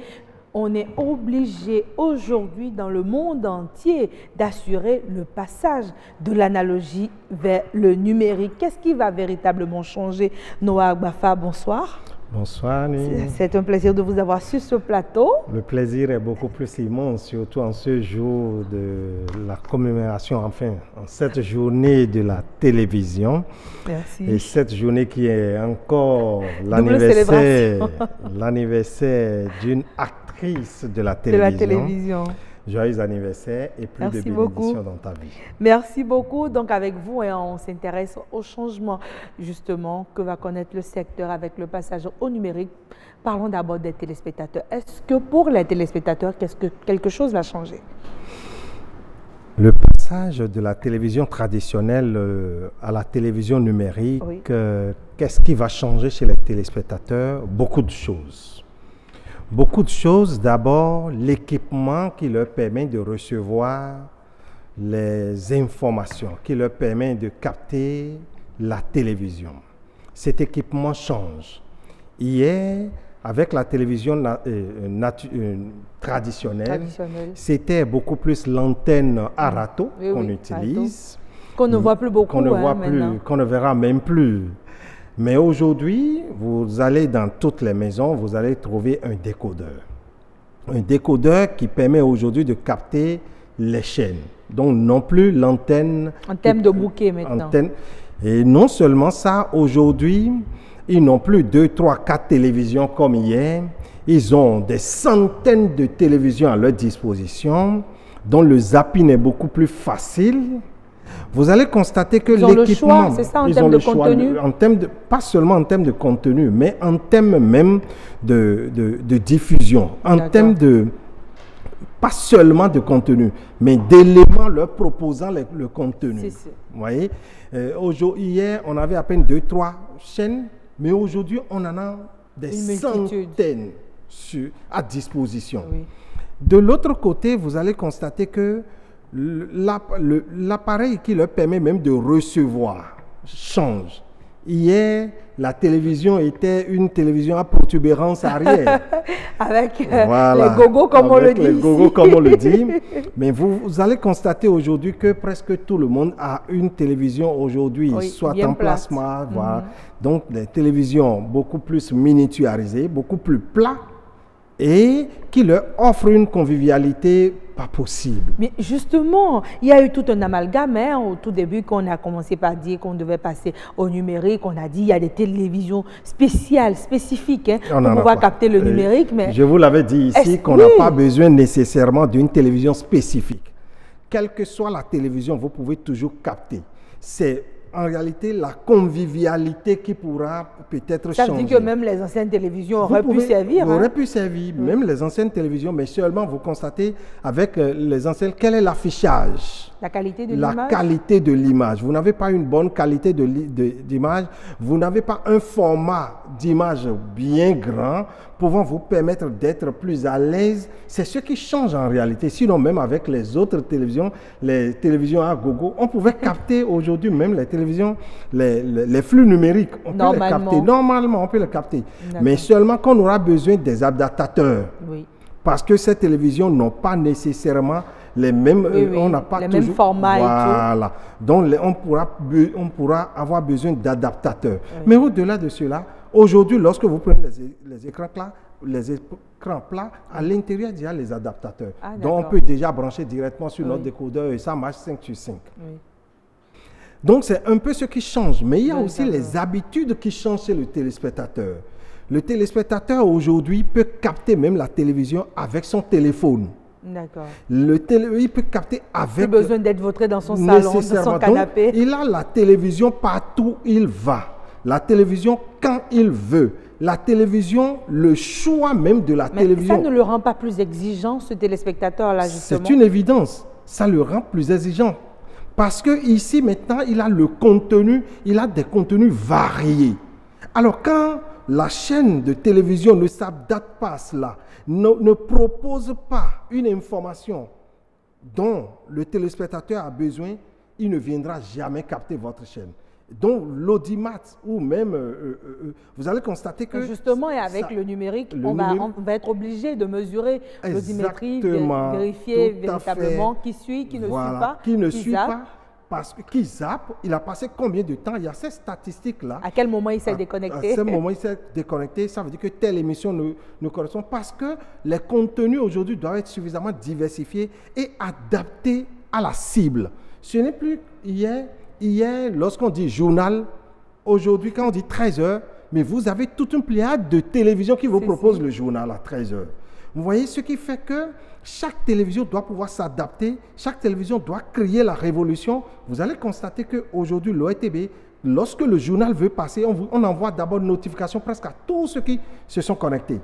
On est obligé aujourd'hui dans le monde entier d'assurer le passage de l'analogie vers le numérique. Qu'est-ce qui va véritablement changer? Noah Agbafa, bonsoir. Bonsoir, Nuit. C'est un plaisir de vous avoir sur ce plateau. Le plaisir est beaucoup plus immense, surtout en ce jour de la commémoration, enfin, en cette journée de la télévision. Merci. Et cette journée qui est encore l'anniversaire d'une actrice de la télévision. Joyeux anniversaire et plus de bénédictions dans ta vie. Merci beaucoup. Donc avec vous, on s'intéresse au changement justement que va connaître le secteur avec le passage au numérique. Parlons d'abord des téléspectateurs. Est-ce que pour les téléspectateurs, quelque chose va changer? Le passage de la télévision traditionnelle à la télévision numérique, qu'est-ce qui va changer chez les téléspectateurs? Beaucoup de choses. Beaucoup de choses. D'abord, l'équipement qui leur permet de recevoir les informations, qui leur permet de capter la télévision. Cet équipement change. Hier, avec la télévision traditionnelle, c'était beaucoup plus l'antenne à râteau qu'on utilise. Qu'on ne voit plus beaucoup. Qu'on ne verra même plus. Mais aujourd'hui, vous allez dans toutes les maisons, vous allez trouver un décodeur. un décodeur qui permet aujourd'hui de capter les chaînes. Donc, non plus l'antenne. En termes de bouquet maintenant. Et non seulement ça, aujourd'hui, ils n'ont plus 2, 3, 4 télévisions comme hier. Ils ont des centaines de télévisions à leur disposition, dont le zapping est beaucoup plus facile. Vous allez constater que l'équipement... Ils ont le choix, c'est ça, en termes de contenu? Pas seulement en termes de contenu, mais en termes même de diffusion, en termes de... Pas seulement de contenu, mais d'éléments leur proposant le contenu. Vous voyez, hier, on avait à peine 2, 3 chaînes, mais aujourd'hui, on en a des centaines à disposition. Oui. De l'autre côté, vous allez constater que l'appareil qui leur permet même de recevoir change. Hier, la télévision était une télévision à protubérance arrière. Avec les gogos, comme on le dit. Les gogos, comme on le dit. Mais vous allez constater aujourd'hui que presque tout le monde a une télévision aujourd'hui, soit en plasma. Voilà. Donc, des télévisions beaucoup plus miniaturisées, beaucoup plus plats, et qui leur offrent une convivialité pas possible. Mais justement, il y a eu tout un amalgame au tout début qu'on a commencé par dire qu'on devait passer au numérique. On a dit qu'il y a des télévisions spéciales, spécifiques pour pouvoir capter le numérique. Mais je vous l'avais dit ici qu'on n'a pas besoin nécessairement d'une télévision spécifique. Quelle que soit la télévision, vous pouvez toujours capter. C'est en réalité la convivialité qui pourra peut-être changer. Ça veut dire que même les anciennes télévisions auraient pu servir. Auraient pu servir, même les anciennes télévisions, mais seulement vous constatez avec les anciennes, quel est l'affichage? La qualité de l'image? La qualité de l'image. Vous n'avez pas une bonne qualité d'image, vous n'avez pas un format d'image bien grand pouvant vous permettre d'être plus à l'aise. C'est ce qui change en réalité. Sinon, même avec les autres télévisions, les télévisions à gogo, on pouvait capter aujourd'hui même les télévisions, les flux numériques. On peut les capter. Normalement, on peut les capter. Mais seulement qu'on aura besoin des adaptateurs. Oui. Parce que ces télévisions n'ont pas nécessairement les mêmes, on n'a pas les toujours, mêmes formats. Voilà. Donc, on pourra avoir besoin d'adaptateurs. Oui. Mais au-delà de cela, aujourd'hui, lorsque vous prenez les écrans plats, à l'intérieur, il y a les adaptateurs. Donc, on peut déjà brancher directement sur notre décodeur et ça marche 5 sur 5. Oui. Donc, c'est un peu ce qui change. Mais il y a aussi les habitudes qui changent chez le téléspectateur. Le téléspectateur, aujourd'hui, peut capter même la télévision avec son téléphone. D'accord. Il peut capter avec... Plus besoin d'être vautré dans son salon, dans son canapé. Donc, il a la télévision partout où il va. La télévision quand il veut. La télévision, le choix même de la télévision. Ça ne le rend pas plus exigeant, ce téléspectateur-là, justement? C'est une évidence. Ça le rend plus exigeant. Parce que ici, maintenant, il a le contenu, il a des contenus variés. Alors, quand la chaîne de télévision ne s'adapte pas à cela, ne propose pas une information dont le téléspectateur a besoin, il ne viendra jamais capter votre chaîne. Donc l'audimat ou même, vous allez constater que... Justement, et avec le numérique, on va être obligé de mesurer l'audimétrie, vérifier véritablement qui suit, qui ne suit pas. Qui ne suit pas. Parce qu'il zappe, il a passé combien de temps? Il y a ces statistiques-là. À quel moment il s'est déconnecté? À quel moment il s'est déconnecté, ça veut dire que telle émission ne correspond pas. Parce que les contenus aujourd'hui doivent être suffisamment diversifiés et adaptés à la cible. Ce n'est plus hier, lorsqu'on dit journal, aujourd'hui quand on dit 13h, mais vous avez toute une pléiade de télévisions qui vous proposent le journal à 13h. Vous voyez, ce qui fait que chaque télévision doit pouvoir s'adapter, chaque télévision doit créer la révolution. Vous allez constater qu'aujourd'hui, l'ORTB, lorsque le journal veut passer, on envoie d'abord une notification presque à tous ceux qui se sont connectés.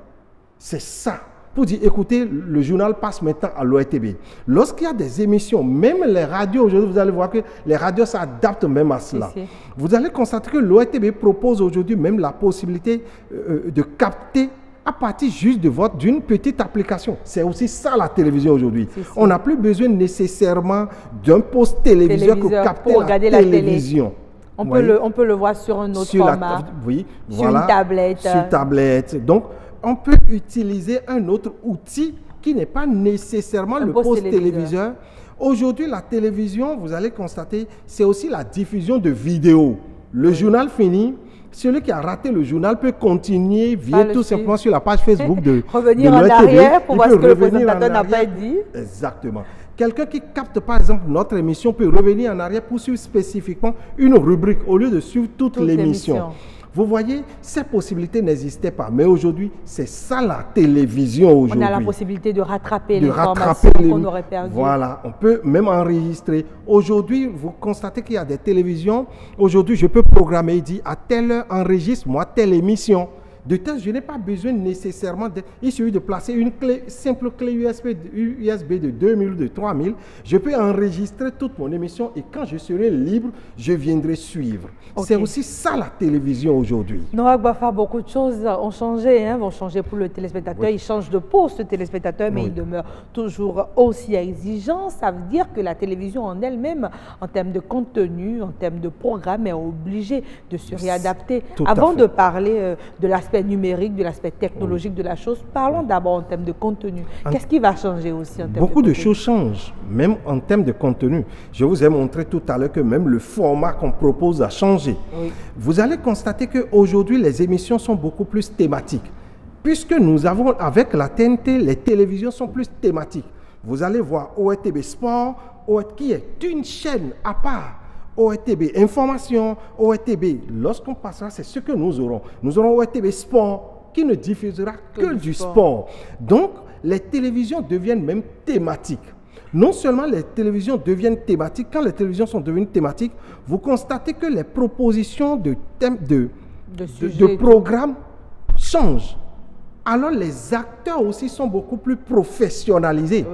C'est ça. Pour dire, écoutez, le journal passe maintenant à l'ORTB. Lorsqu'il y a des émissions, même les radios, aujourd'hui, vous allez voir que les radios s'adaptent même à cela. Vous allez constater que l'ORTB propose aujourd'hui même la possibilité de capter à partir juste d'une petite application. C'est aussi ça la télévision aujourd'hui. On n'a plus besoin nécessairement d'un poste téléviseur pour capter la télévision. On peut le voir sur un autre format, sur une tablette. Sur tablette. Donc, on peut utiliser un autre outil qui n'est pas nécessairement le poste téléviseur. Aujourd'hui, la télévision, vous allez constater, c'est aussi la diffusion de vidéos. Le journal finit, Celui qui a raté le journal peut continuer via tout simplement sur la page Facebook de revenir en arrière pour voir ce que le présentateur n'a pas dit. Exactement. Quelqu'un qui capte par exemple notre émission peut revenir en arrière pour suivre spécifiquement une rubrique au lieu de suivre toute l'émission. Vous voyez, ces possibilités n'existaient pas. Mais aujourd'hui, c'est ça la télévision aujourd'hui. On a la possibilité de rattraper l'information qu'on aurait perdue. Voilà, on peut même enregistrer. Aujourd'hui, vous constatez qu'il y a des télévisions. Aujourd'hui, je peux programmer et dire à telle heure, enregistre-moi telle émission. De tel, je n'ai pas besoin nécessairement il suffit de placer une clé, simple clé USB de 2000 ou de 3000. Je peux enregistrer toute mon émission et quand je serai libre, je viendrai suivre. C'est aussi ça la télévision aujourd'hui. Noah Gbafa, beaucoup de choses ont changé, vont changer pour le téléspectateur. Il change de poste, le téléspectateur, mais il demeure toujours aussi exigeant. Ça veut dire que la télévision en elle-même, en termes de contenu, en termes de programme, est obligée de se réadapter. Avant de parler de l'aspect numérique, de l'aspect technologique de la chose, parlons d'abord en termes de contenu. Qu'est-ce qui va changer aussi en termes Beaucoup de choses changent, même en termes de contenu. Je vous ai montré tout à l'heure que même le format qu'on propose a changé. Vous allez constater qu'aujourd'hui, les émissions sont beaucoup plus thématiques. Puisque nous avons, avec la TNT, les télévisions sont plus thématiques. Vous allez voir ORTB Sport, qui est une chaîne à part. ORTB Information, ORTB, lorsqu'on passera, c'est ce que nous aurons. Nous aurons ORTB Sport qui ne diffusera que du sport. Donc, les télévisions deviennent même thématiques. Non seulement les télévisions deviennent thématiques, quand les télévisions sont devenues thématiques, vous constatez que les propositions de thèmes de programmes changent. Alors, les acteurs aussi sont beaucoup plus professionnalisés.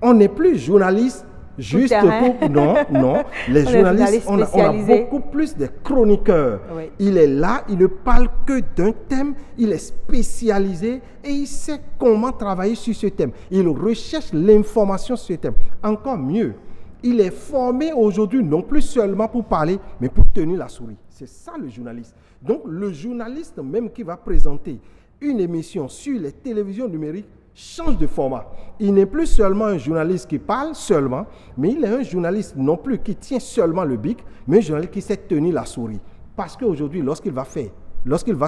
On n'est plus journaliste. Juste pour... Non. Les journalistes, on a beaucoup plus de chroniqueurs. Il est là, il ne parle que d'un thème, il est spécialisé et il sait comment travailler sur ce thème. Il recherche l'information sur ce thème. Encore mieux, il est formé aujourd'hui non plus seulement pour parler, mais pour tenir la souris. C'est ça le journaliste. Donc le journaliste même qui va présenter une émission sur les télévisions numériques change de format. Il n'est plus seulement un journaliste qui parle seulement, mais il est un journaliste non plus qui tient seulement le bic, mais un journaliste qui sait tenir la souris. Parce qu'aujourd'hui, lorsqu'il va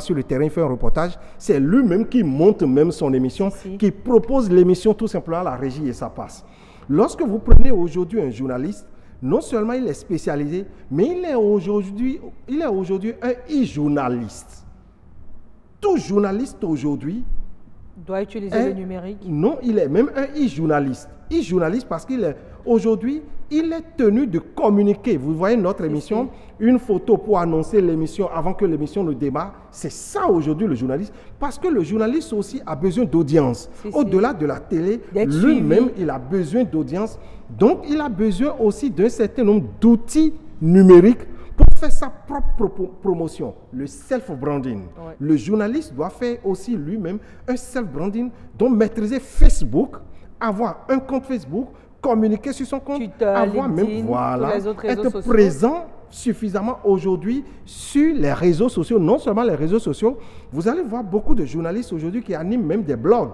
sur le terrain, il fait un reportage, c'est lui-même qui monte même son émission, qui propose l'émission tout simplement à la régie et ça passe. Lorsque vous prenez aujourd'hui un journaliste, non seulement il est spécialisé, mais il est aujourd'hui un e-journaliste. Tout journaliste aujourd'hui doit utiliser le numérique. Non, il est même un e-journaliste. E-journaliste parce qu'il est aujourd'hui, il est tenu de communiquer. Vous voyez notre émission, une photo pour annoncer l'émission avant que l'émission ne démarre. C'est ça aujourd'hui le journaliste. Parce que le journaliste aussi a besoin d'audience. Au-delà de la télé, lui-même, il a besoin d'audience. Donc, il a besoin aussi d'un certain nombre d'outils numériques pour faire sa propre promotion, le self-branding. Le journaliste doit faire aussi lui-même un self-branding, donc maîtriser Facebook, avoir un compte Facebook, communiquer sur son compte, Twitter, avoir LinkedIn, même, être présent suffisamment aujourd'hui sur les réseaux sociaux. Non seulement les réseaux sociaux, vous allez voir beaucoup de journalistes aujourd'hui qui animent même des blogs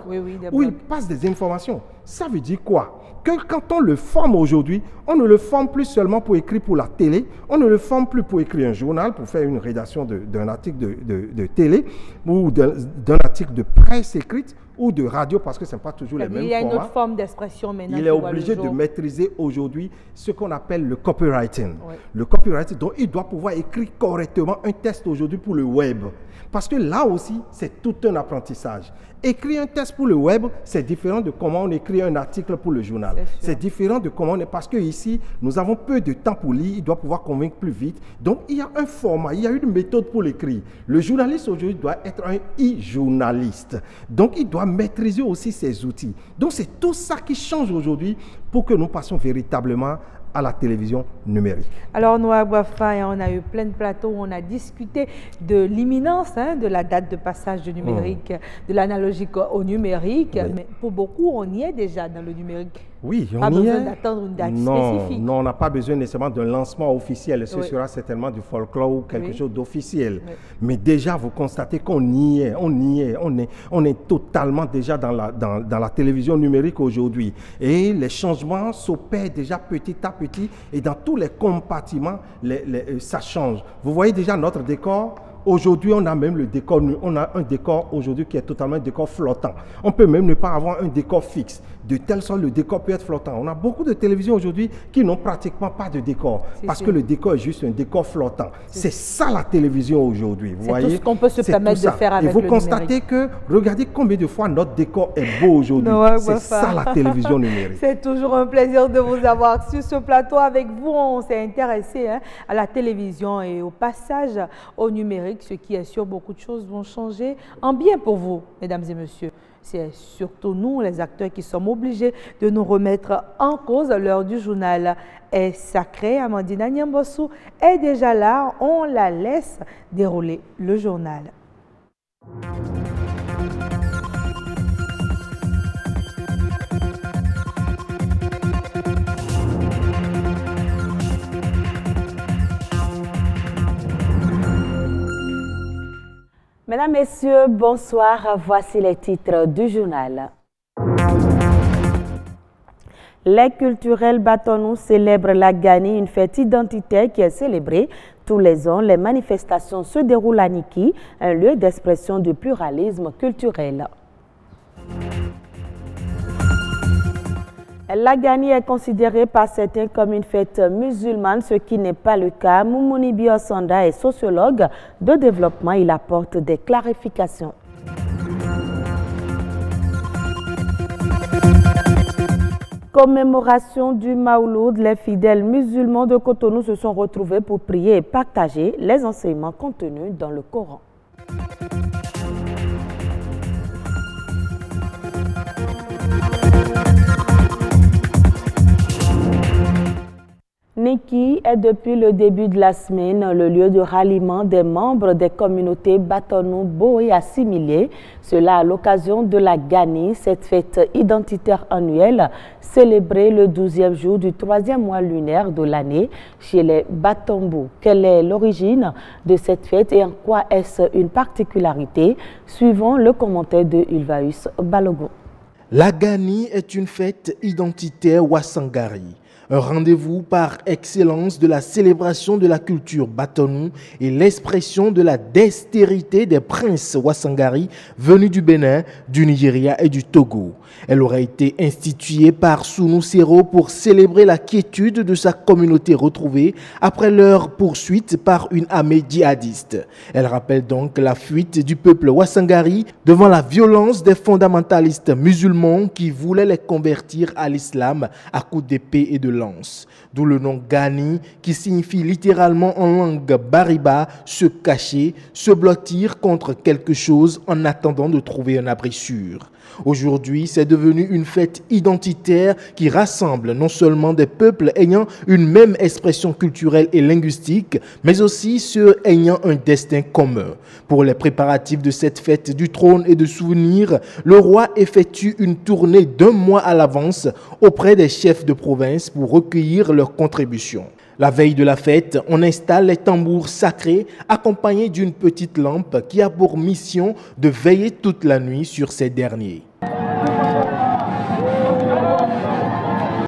où ils passent des informations. Ça veut dire quoi? Que quand on le forme aujourd'hui, on ne le forme plus seulement pour écrire pour la télé, on ne le forme plus pour écrire un journal, pour faire une rédaction d'un article de télé ou d'un article de presse écrite ou de radio, parce que ce n'est pas toujours les mêmes formats. Il y a une autre forme d'expression maintenant. Il est obligé de maîtriser aujourd'hui ce qu'on appelle le copywriting. Le copywriting, donc il doit pouvoir écrire correctement un texte aujourd'hui pour le web. Parce que là aussi, c'est tout un apprentissage. Écrire un texte pour le web, c'est différent de comment on écrit un article pour le journal. C'est différent de comment on est... Parce qu'ici, nous avons peu de temps pour lire, il doit pouvoir convaincre plus vite. Donc, il y a un format, il y a une méthode pour l'écrire. Le journaliste aujourd'hui doit être un e-journaliste. Donc, il doit maîtriser aussi ses outils. Donc, c'est tout ça qui change aujourd'hui pour que nous passions véritablement à la télévision numérique. Alors, Noah Gbafa, on a eu plein de plateaux où on a discuté de l'imminence de la date de passage du numérique, de l'analogique au numérique. Mais pour beaucoup, on y est déjà dans le numérique. Oui, on y est. Pas besoin d'attendre une date spécifique. Non, on n'a pas besoin nécessairement d'un lancement officiel. Ce sera certainement du folklore ou quelque chose d'officiel. Mais déjà, vous constatez qu'on y est, on est totalement déjà dans la télévision numérique aujourd'hui. Et les changements s'opèrent déjà petit à petit et dans tous les compartiments, ça change. Vous voyez déjà notre décor. Aujourd'hui, on a même le décor, on a un décor aujourd'hui qui est totalement un décor flottant. On peut même ne pas avoir un décor fixe, de telle sorte le décor peut être flottant. On a beaucoup de télévisions aujourd'hui qui n'ont pratiquement pas de décor, parce que le décor est juste un décor flottant. C'est ça la télévision aujourd'hui, vous voyez. C'est tout ce qu'on peut se permettre de faire avec le numérique. Et vous constatez que, regardez combien de fois notre décor est beau aujourd'hui. C'est ça la télévision numérique. C'est toujours un plaisir de vous avoir sur ce plateau avec vous. On s'est intéressé à la télévision et au passage au numérique, ce qui est sûr, beaucoup de choses vont changer en bien pour vous, mesdames et messieurs. C'est surtout nous, les acteurs, qui sommes obligés de nous remettre en cause. L'heure du journal est sacrée. Amandine Nyambossou est déjà là. On la laisse dérouler le journal. Mesdames, Messieurs, bonsoir. Voici les titres du journal. Les culturels Batonou célèbrent la Gani, une fête identitaire qui est célébrée tous les ans. Les manifestations se déroulent à Niki, un lieu d'expression du pluralisme culturel. La Gani est considérée par certains comme une fête musulmane, ce qui n'est pas le cas. Moumouni Biosanda est sociologue de développement. Il apporte des clarifications. Commémoration du Maouloud, les fidèles musulmans de Cotonou se sont retrouvés pour prier et partager les enseignements contenus dans le Coran. Niki est depuis le début de la semaine le lieu de ralliement des membres des communautés Batonou, Bo et assimilés. Cela à l'occasion de la Gani, cette fête identitaire annuelle célébrée le 12e jour du 3e mois lunaire de l'année chez les Batombo. Quelle est l'origine de cette fête et en quoi est-ce une particularité? Suivons le commentaire de Ulvaeus Balogo. La Gani est une fête identitaire Wasangari. Un rendez-vous par excellence de la célébration de la culture Batonou et l'expression de la dextérité des princes Wasangari venus du Bénin, du Nigeria et du Togo. Elle aurait été instituée par Sounou Sero pour célébrer la quiétude de sa communauté retrouvée après leur poursuite par une armée djihadiste. Elle rappelle donc la fuite du peuple Wasangari devant la violence des fondamentalistes musulmans qui voulaient les convertir à l'islam à coups d'épée et de lance. D'où le nom Gani qui signifie littéralement en langue bariba se cacher, se blottir contre quelque chose en attendant de trouver un abri sûr. Aujourd'hui, c'est devenu une fête identitaire qui rassemble non seulement des peuples ayant une même expression culturelle et linguistique, mais aussi ceux ayant un destin commun. Pour les préparatifs de cette fête du trône et de souvenirs, le roi effectue une tournée d'1 mois à l'avance auprès des chefs de province pour recueillir leurs contributions. La veille de la fête, on installe les tambours sacrés accompagnés d'une petite lampe qui a pour mission de veiller toute la nuit sur ces derniers.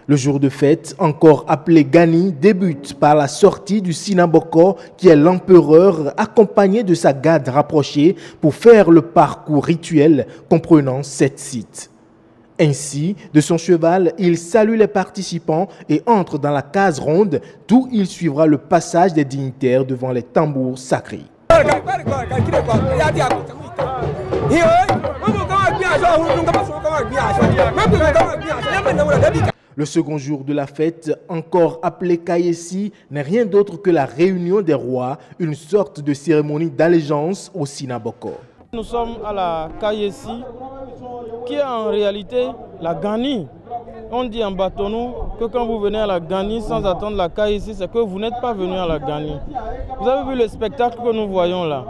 Le jour de fête, encore appelé Gani, débute par la sortie du Sinaboko qui est l'empereur accompagné de sa garde rapprochée pour faire le parcours rituel comprenant 7 sites. Ainsi, de son cheval, il salue les participants et entre dans la case ronde, d'où il suivra le passage des dignitaires devant les tambours sacrés. Le second jour de la fête, encore appelé Kayesi, n'est rien d'autre que la réunion des rois, une sorte de cérémonie d'allégeance au Sinaboko. Nous sommes à la Kayesi, qui est en réalité la Gani. On dit en Batonou que quand vous venez à la Gani sans attendre la Kayesi, c'est que vous n'êtes pas venu à la Gani. Vous avez vu le spectacle que nous voyons là.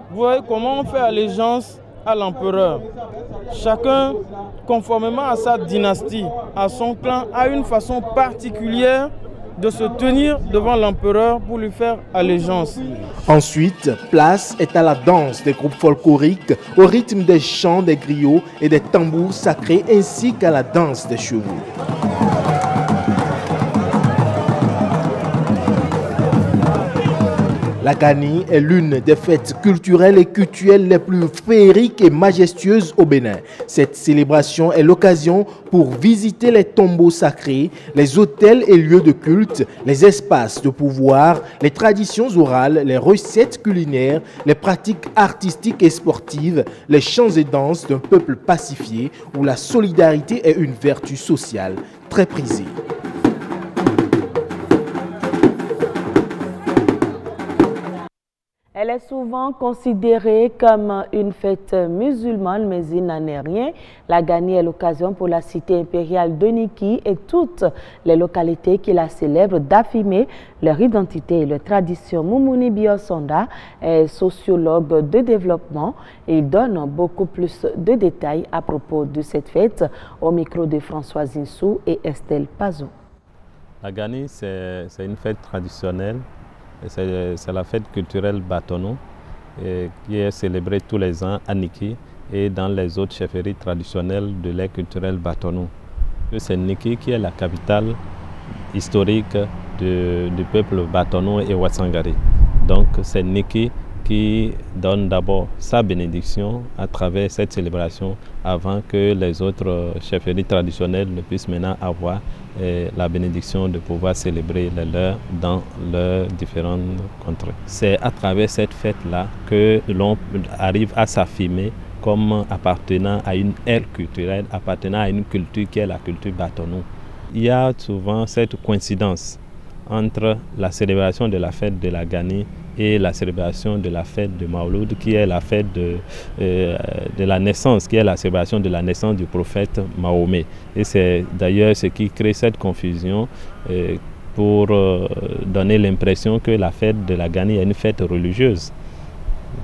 Vous voyez comment on fait allégeance à l'empereur. Chacun, conformément à sa dynastie, à son clan, a une façon particulière de se tenir devant l'empereur pour lui faire allégeance. Ensuite, place est à la danse des groupes folkloriques au rythme des chants des griots et des tambours sacrés ainsi qu'à la danse des chevaux. La Gani est l'une des fêtes culturelles et cultuelles les plus féeriques et majestueuses au Bénin. Cette célébration est l'occasion pour visiter les tombeaux sacrés, les hôtels et lieux de culte, les espaces de pouvoir, les traditions orales, les recettes culinaires, les pratiques artistiques et sportives, les chants et danses d'un peuple pacifié où la solidarité est une vertu sociale très prisée. Elle est souvent considérée comme une fête musulmane, mais il n'en est rien. La Gani est l'occasion pour la cité impériale de Niki et toutes les localités qui la célèbrent d'affirmer leur identité et leur tradition. Moumouni Biosonda est sociologue de développement et il donne beaucoup plus de détails à propos de cette fête au micro de Françoise Insou et Estelle Pazou. La Gani, c'est une fête traditionnelle. C'est la fête culturelle Batonou qui est célébrée tous les ans à Niki et dans les autres chefferies traditionnelles de l'ère culturelle Batonou. C'est Niki qui est la capitale historique du peuple Batonou et Wassangari. Donc c'est Niki qui donne d'abord sa bénédiction à travers cette célébration avant que les autres chefferies traditionnelles ne puissent maintenant avoir la bénédiction de pouvoir célébrer les leurs dans leurs différentes contrées. C'est à travers cette fête-là que l'on arrive à s'affirmer comme appartenant à une ère culturelle, appartenant à une culture qui est la culture Batonou. Il y a souvent cette coïncidence entre la célébration de la fête de la Gani et la célébration de la fête de Maouloud, qui est la fête de la naissance, qui est la célébration de la naissance du prophète Mahomet. Et c'est d'ailleurs ce qui crée cette confusion pour donner l'impression que la fête de la Gani est une fête religieuse,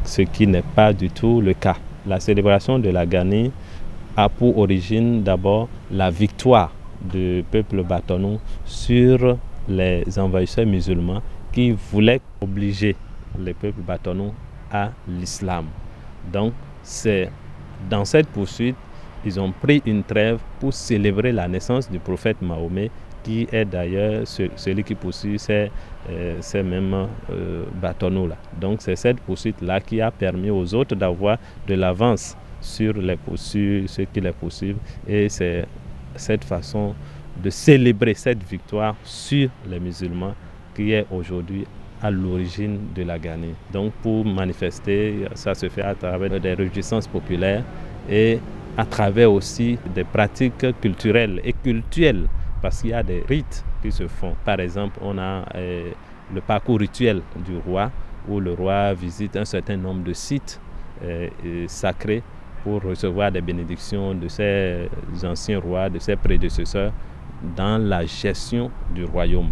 ce qui n'est pas du tout le cas. La célébration de la Gani a pour origine d'abord la victoire du peuple Batonou sur les envahisseurs musulmans qui voulaient obliger les peuples Batonou à l'islam. Donc, c'est dans cette poursuite, ils ont pris une trêve pour célébrer la naissance du prophète Mahomet, qui est d'ailleurs celui qui poursuit ces mêmes Batonou-là. Donc, c'est cette poursuite-là qui a permis aux autres d'avoir de l'avance sur ceux qui les poursuivent. Et c'est cette façon de célébrer cette victoire sur les musulmans qui est aujourd'hui à l'origine de la Gani. Donc pour manifester, ça se fait à travers des réjouissances populaires et à travers aussi des pratiques culturelles et cultuelles, parce qu'il y a des rites qui se font. Par exemple, on a le parcours rituel du roi, où le roi visite un certain nombre de sites sacrés pour recevoir des bénédictions de ses anciens rois, de ses prédécesseurs, dans la gestion du royaume.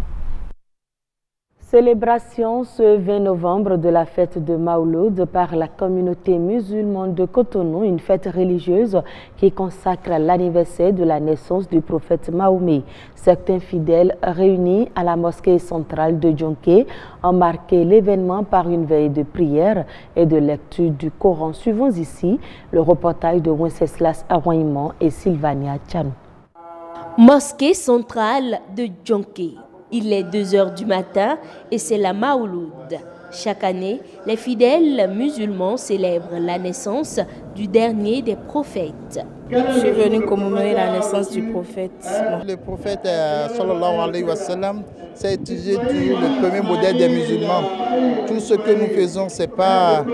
Célébration ce 20 novembre de la fête de Maouloud par la communauté musulmane de Cotonou, une fête religieuse qui consacre l'anniversaire de la naissance du prophète Mahomet. Certains fidèles réunis à la mosquée centrale de Djonké ont marqué l'événement par une veille de prière et de lecture du Coran. Suivons ici le reportage de Wenceslas Aroyman et Sylvania Tchanou. Mosquée centrale de Djonké. Il est 2 h du matin et c'est la Maouloud. Chaque année, les fidèles musulmans célèbrent la naissance du dernier des prophètes. Je suis venu commémorer la naissance du prophète. Le prophète, sallallahu alayhi wa sallam, c'est le premier modèle des musulmans. Tout ce que nous faisons, ce n'est pas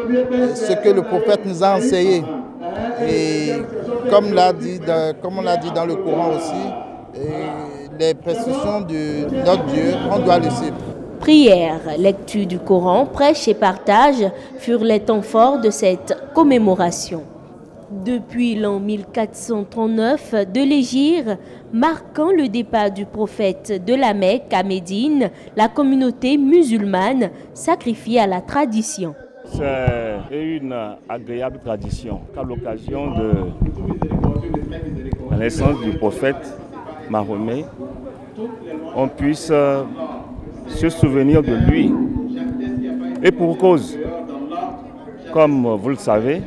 ce que le prophète nous a enseigné. Et comme on l'a dit dans le Coran aussi, les prescriptions de notre Dieu, on doit le suivre. Prière, lecture du Coran, prêche et partage furent les temps forts de cette commémoration. Depuis l'an 1439 de l'Hégire, marquant le départ du prophète de la Mecque à Médine, la communauté musulmane sacrifie à la tradition. C'est une agréable tradition qu'à l'occasion de la naissance du prophète Mahomet, on puisse se souvenir de lui. Et pour cause, comme vous le savez,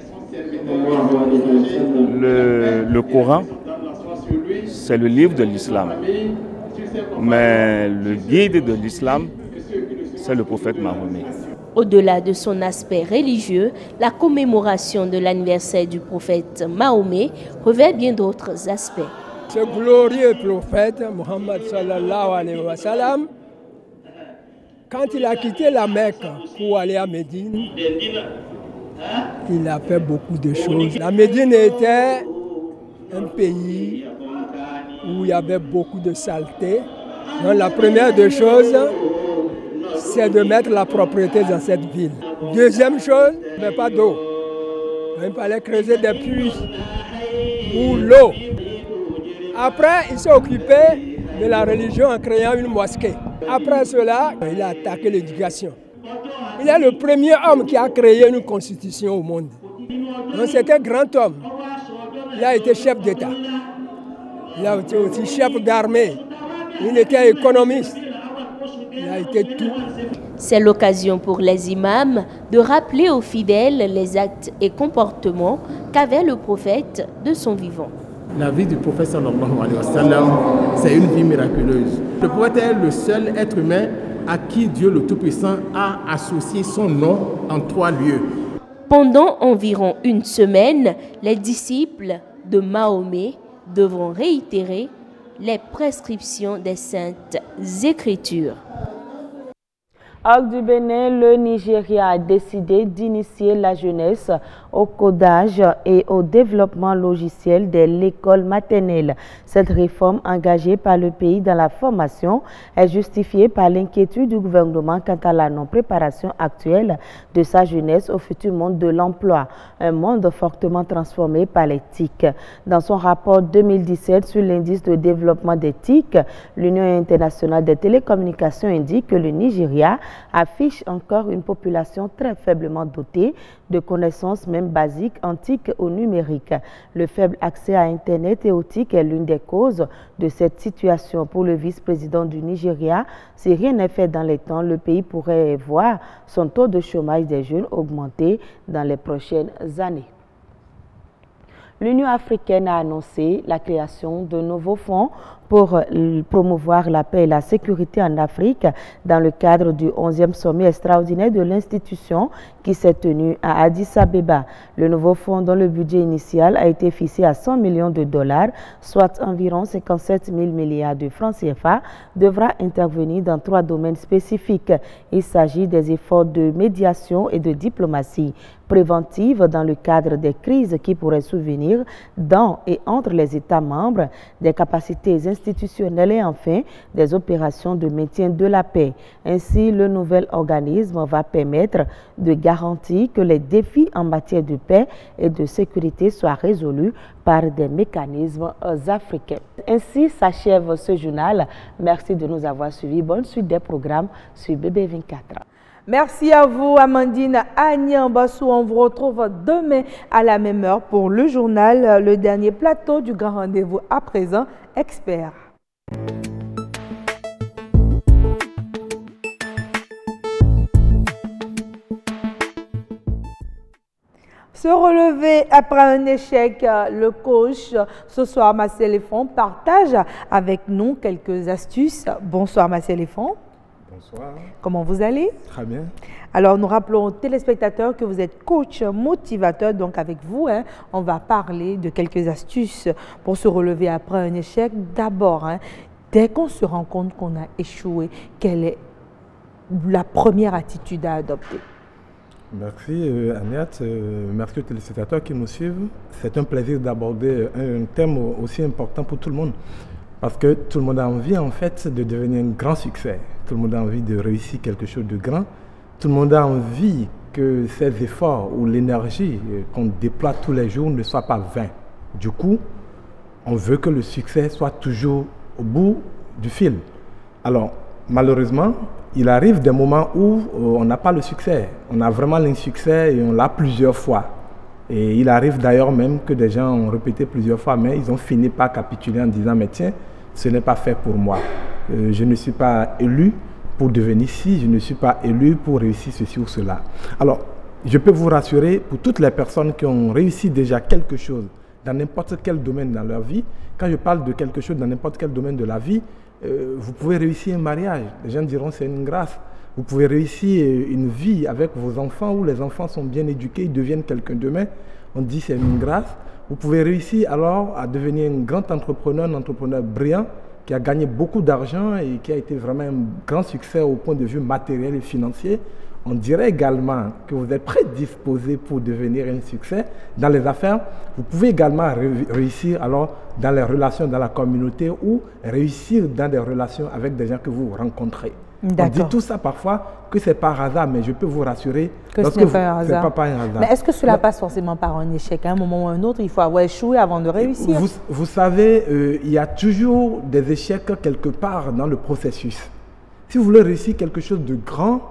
le Coran, c'est le livre de l'islam. Mais le guide de l'islam, c'est le prophète Mahomet. Au-delà de son aspect religieux, la commémoration de l'anniversaire du prophète Mahomet revêt bien d'autres aspects. Ce glorieux prophète, Mohammed sallallahu alayhi wa sallam, quand il a quitté la Mecque pour aller à Médine, il a fait beaucoup de choses. La Médine était un pays où il y avait beaucoup de saleté. Donc la première des choses, c'est de mettre la propreté dans cette ville. Deuxième chose, mais pas d'eau. Il fallait creuser des puits pour l'eau. Après, il s'est occupé de la religion en créant une mosquée. Après cela, il a attaqué l'éducation. Il est le premier homme qui a créé une constitution au monde. Donc c'est un grand homme. Il a été chef d'État. Il a été aussi chef d'armée. Il était économiste. Il a été tout. C'est l'occasion pour les imams de rappeler aux fidèles les actes et comportements qu'avait le prophète de son vivant. La vie du prophète sallallahu alayhi wa sallam, c'est une vie miraculeuse. Le prophète est le seul être humain à qui Dieu le Tout-Puissant a associé son nom en 3 lieux. Pendant environ une semaine, les disciples de Mahomet devront réitérer les prescriptions des Saintes Écritures. Hors du Bénin, le Nigeria a décidé d'initier la jeunesse au codage et au développement logiciel de l'école maternelle. Cette réforme engagée par le pays dans la formation est justifiée par l'inquiétude du gouvernement quant à la non-préparation actuelle de sa jeunesse au futur monde de l'emploi, un monde fortement transformé par les TIC. Dans son rapport 2017 sur l'indice de développement des TIC, l'Union internationale des télécommunications indique que le Nigeria affiche encore une population très faiblement dotée de connaissances même basiques en TIC ou numérique. Le faible accès à Internet et aux TIC est l'une des causes de cette situation. Pour le vice-président du Nigeria, si rien n'est fait dans les temps, le pays pourrait voir son taux de chômage des jeunes augmenter dans les prochaines années. L'Union africaine a annoncé la création de nouveaux fonds pour promouvoir la paix et la sécurité en Afrique dans le cadre du 11e sommet extraordinaire de l'institution qui s'est tenu à Addis Abeba. Le nouveau fonds, dont le budget initial a été fixé à 100 millions de dollars, soit environ 57 000 milliards de francs CFA, devra intervenir dans 3 domaines spécifiques. Il s'agit des efforts de médiation et de diplomatie préventive dans le cadre des crises qui pourraient survenir dans et entre les États membres, des capacités institutionnelles et enfin des opérations de maintien de la paix. Ainsi, le nouvel organisme va permettre de garantir que les défis en matière de paix et de sécurité soient résolus par des mécanismes africains. Ainsi s'achève ce journal. Merci de nous avoir suivis. Bonne suite des programmes sur BB24. Merci à vous, Amandine Agnambassou. On vous retrouve demain à la même heure pour le journal, le dernier plateau du grand rendez-vous à présent, expert. Se relever après un échec, le coach, ce soir, Marcel Lefond, partage avec nous quelques astuces. Bonsoir, Marcel Lefond. Bonsoir. Comment vous allez? Très bien. Alors, nous rappelons aux téléspectateurs que vous êtes coach motivateur. Donc, avec vous, on va parler de quelques astuces pour se relever après un échec. D'abord, dès qu'on se rend compte qu'on a échoué, quelle est la première attitude à adopter? Merci Agnès, merci aux téléspectateurs qui nous suivent. C'est un plaisir d'aborder un thème aussi important pour tout le monde. Parce que tout le monde a envie en fait de devenir un grand succès. Tout le monde a envie de réussir quelque chose de grand. Tout le monde a envie que ces efforts ou l'énergie qu'on déploie tous les jours ne soient pas vains. Du coup, on veut que le succès soit toujours au bout du fil. Alors, malheureusement, il arrive des moments où on n'a pas le succès. On a vraiment l'insuccès et on l'a plusieurs fois. Et il arrive d'ailleurs même que des gens ont répété plusieurs fois, mais ils ont fini par capituler en disant « mais tiens, ce n'est pas fait pour moi. Je ne suis pas élu pour devenir ci, je ne suis pas élu pour réussir ceci ou cela. » Alors, je peux vous rassurer, pour toutes les personnes qui ont réussi déjà quelque chose dans n'importe quel domaine dans leur vie, quand je parle de quelque chose dans n'importe quel domaine de la vie, vous pouvez réussir un mariage. Les gens diront c'est une grâce. Vous pouvez réussir une vie avec vos enfants où les enfants sont bien éduqués, ils deviennent quelqu'un demain. On dit c'est une grâce. Vous pouvez réussir alors à devenir un grand entrepreneur, un entrepreneur brillant qui a gagné beaucoup d'argent et qui a été vraiment un grand succès au point de vue matériel et financier. On dirait également que vous êtes prédisposé pour devenir un succès dans les affaires. Vous pouvez également réussir alors dans les relations dans la communauté ou réussir dans des relations avec des gens que vous rencontrez. On dit tout ça parfois que c'est par hasard, mais je peux vous rassurer que ce n'est pas un hasard. Pas un hasard. Mais est-ce que cela passe forcément par un échec? À un moment ou un autre, il faut avoir échoué avant de réussir. Vous savez, il y a toujours des échecs quelque part dans le processus. Si vous voulez réussir quelque chose de grand,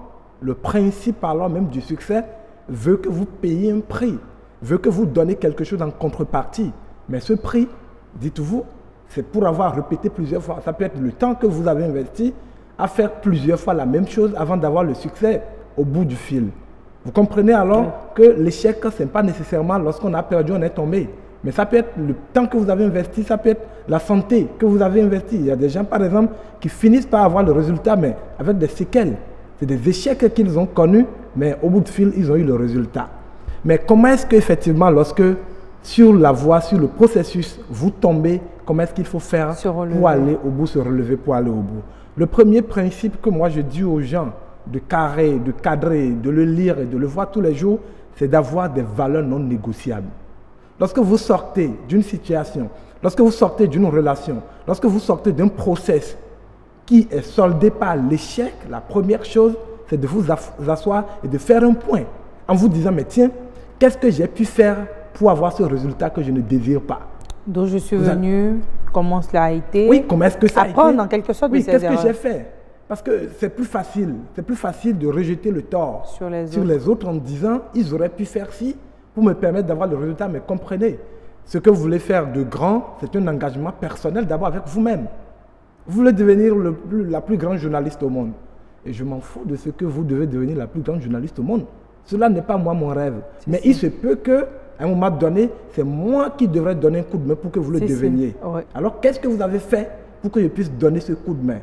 le principe alors même du succès veut que vous payiez un prix, veut que vous donnez quelque chose en contrepartie. Mais ce prix, dites-vous, c'est pour avoir répété plusieurs fois. Ça peut être le temps que vous avez investi à faire plusieurs fois la même chose avant d'avoir le succès au bout du fil. Vous comprenez alors que l'échec, ce n'est pas nécessairement lorsqu'on a perdu, on est tombé. Mais ça peut être le temps que vous avez investi, ça peut être la santé que vous avez investi. Il y a des gens, par exemple, qui finissent par avoir le résultat, mais avec des séquelles. C'est des échecs qu'ils ont connus, mais au bout de fil, ils ont eu le résultat. Mais comment est-ce qu'effectivement, lorsque sur la voie, sur le processus, vous tombez, comment est-ce qu'il faut faire pour aller au bout, se relever pour aller au bout? Le premier principe que moi je dis aux gens de carrer, de cadrer, de le lire et de le voir tous les jours, c'est d'avoir des valeurs non négociables. Lorsque vous sortez d'une situation, lorsque vous sortez d'une relation, lorsque vous sortez d'un process qui est soldé par l'échec, la première chose, c'est de vous asseoir et de faire un point en vous disant, mais tiens, qu'est-ce que j'ai pu faire pour avoir ce résultat que je ne désire pas? D'où je suis venu, comment cela a été. Oui, comment est-ce que ça a été. Apprendre en quelque sorte de ces qu'est-ce erreurs. que j'ai fait? Parce que c'est plus facile de rejeter le tort sur les autres en disant, ils auraient pu faire ci pour me permettre d'avoir le résultat. Mais comprenez, ce que vous voulez faire de grand, c'est un engagement personnel d'abord avec vous-même. Vous voulez devenir la plus grande journaliste au monde. Et je m'en fous de ce que vous devez devenir la plus grande journaliste au monde. Cela n'est pas moi mon rêve. Mais il se peut que à un moment donné, c'est moi qui devrais donner un coup de main pour que vous le deveniez. Ouais. Alors, qu'est-ce que vous avez fait pour que je puisse donner ce coup de main?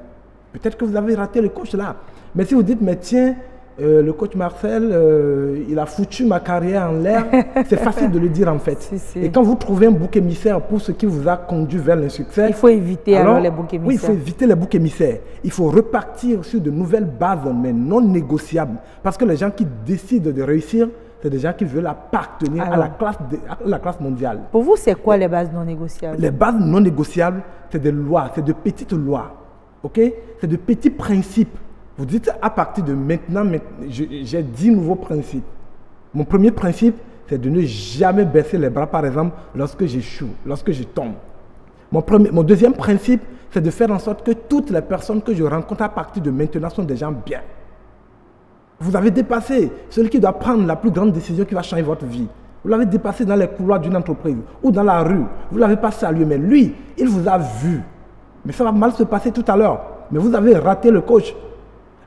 Peut-être que vous avez raté le coach là. Mais si vous dites, mais tiens, le coach Marcel, il a foutu ma carrière en l'air, c'est facile de le dire en fait. Et quand vous trouvez un bouc émissaire pour ce qui vous a conduit vers le succès, il faut éviter alors les boucs émissaires. Oui, il faut éviter les boucs émissaires. Il faut repartir sur de nouvelles bases, mais non négociables. Parce que les gens qui décident de réussir, c'est des gens qui veulent appartenir à la classe mondiale. Pour vous, c'est quoi les bases non négociables? Les bases non négociables, c'est des lois, c'est de petites lois. Okay? C'est de petits principes. Vous dites, à partir de maintenant, j'ai 10 nouveaux principes. Mon premier principe, c'est de ne jamais baisser les bras, par exemple, lorsque j'échoue, lorsque je tombe. Mon deuxième principe, c'est de faire en sorte que toutes les personnes que je rencontre à partir de maintenant sont des gens bien. Vous avez dépassé celui qui doit prendre la plus grande décision qui va changer votre vie. Vous l'avez dépassé dans les couloirs d'une entreprise ou dans la rue. Vous ne l'avez pas salué, mais lui, il vous a vu. Mais ça va mal se passer tout à l'heure. Mais vous avez raté le coach.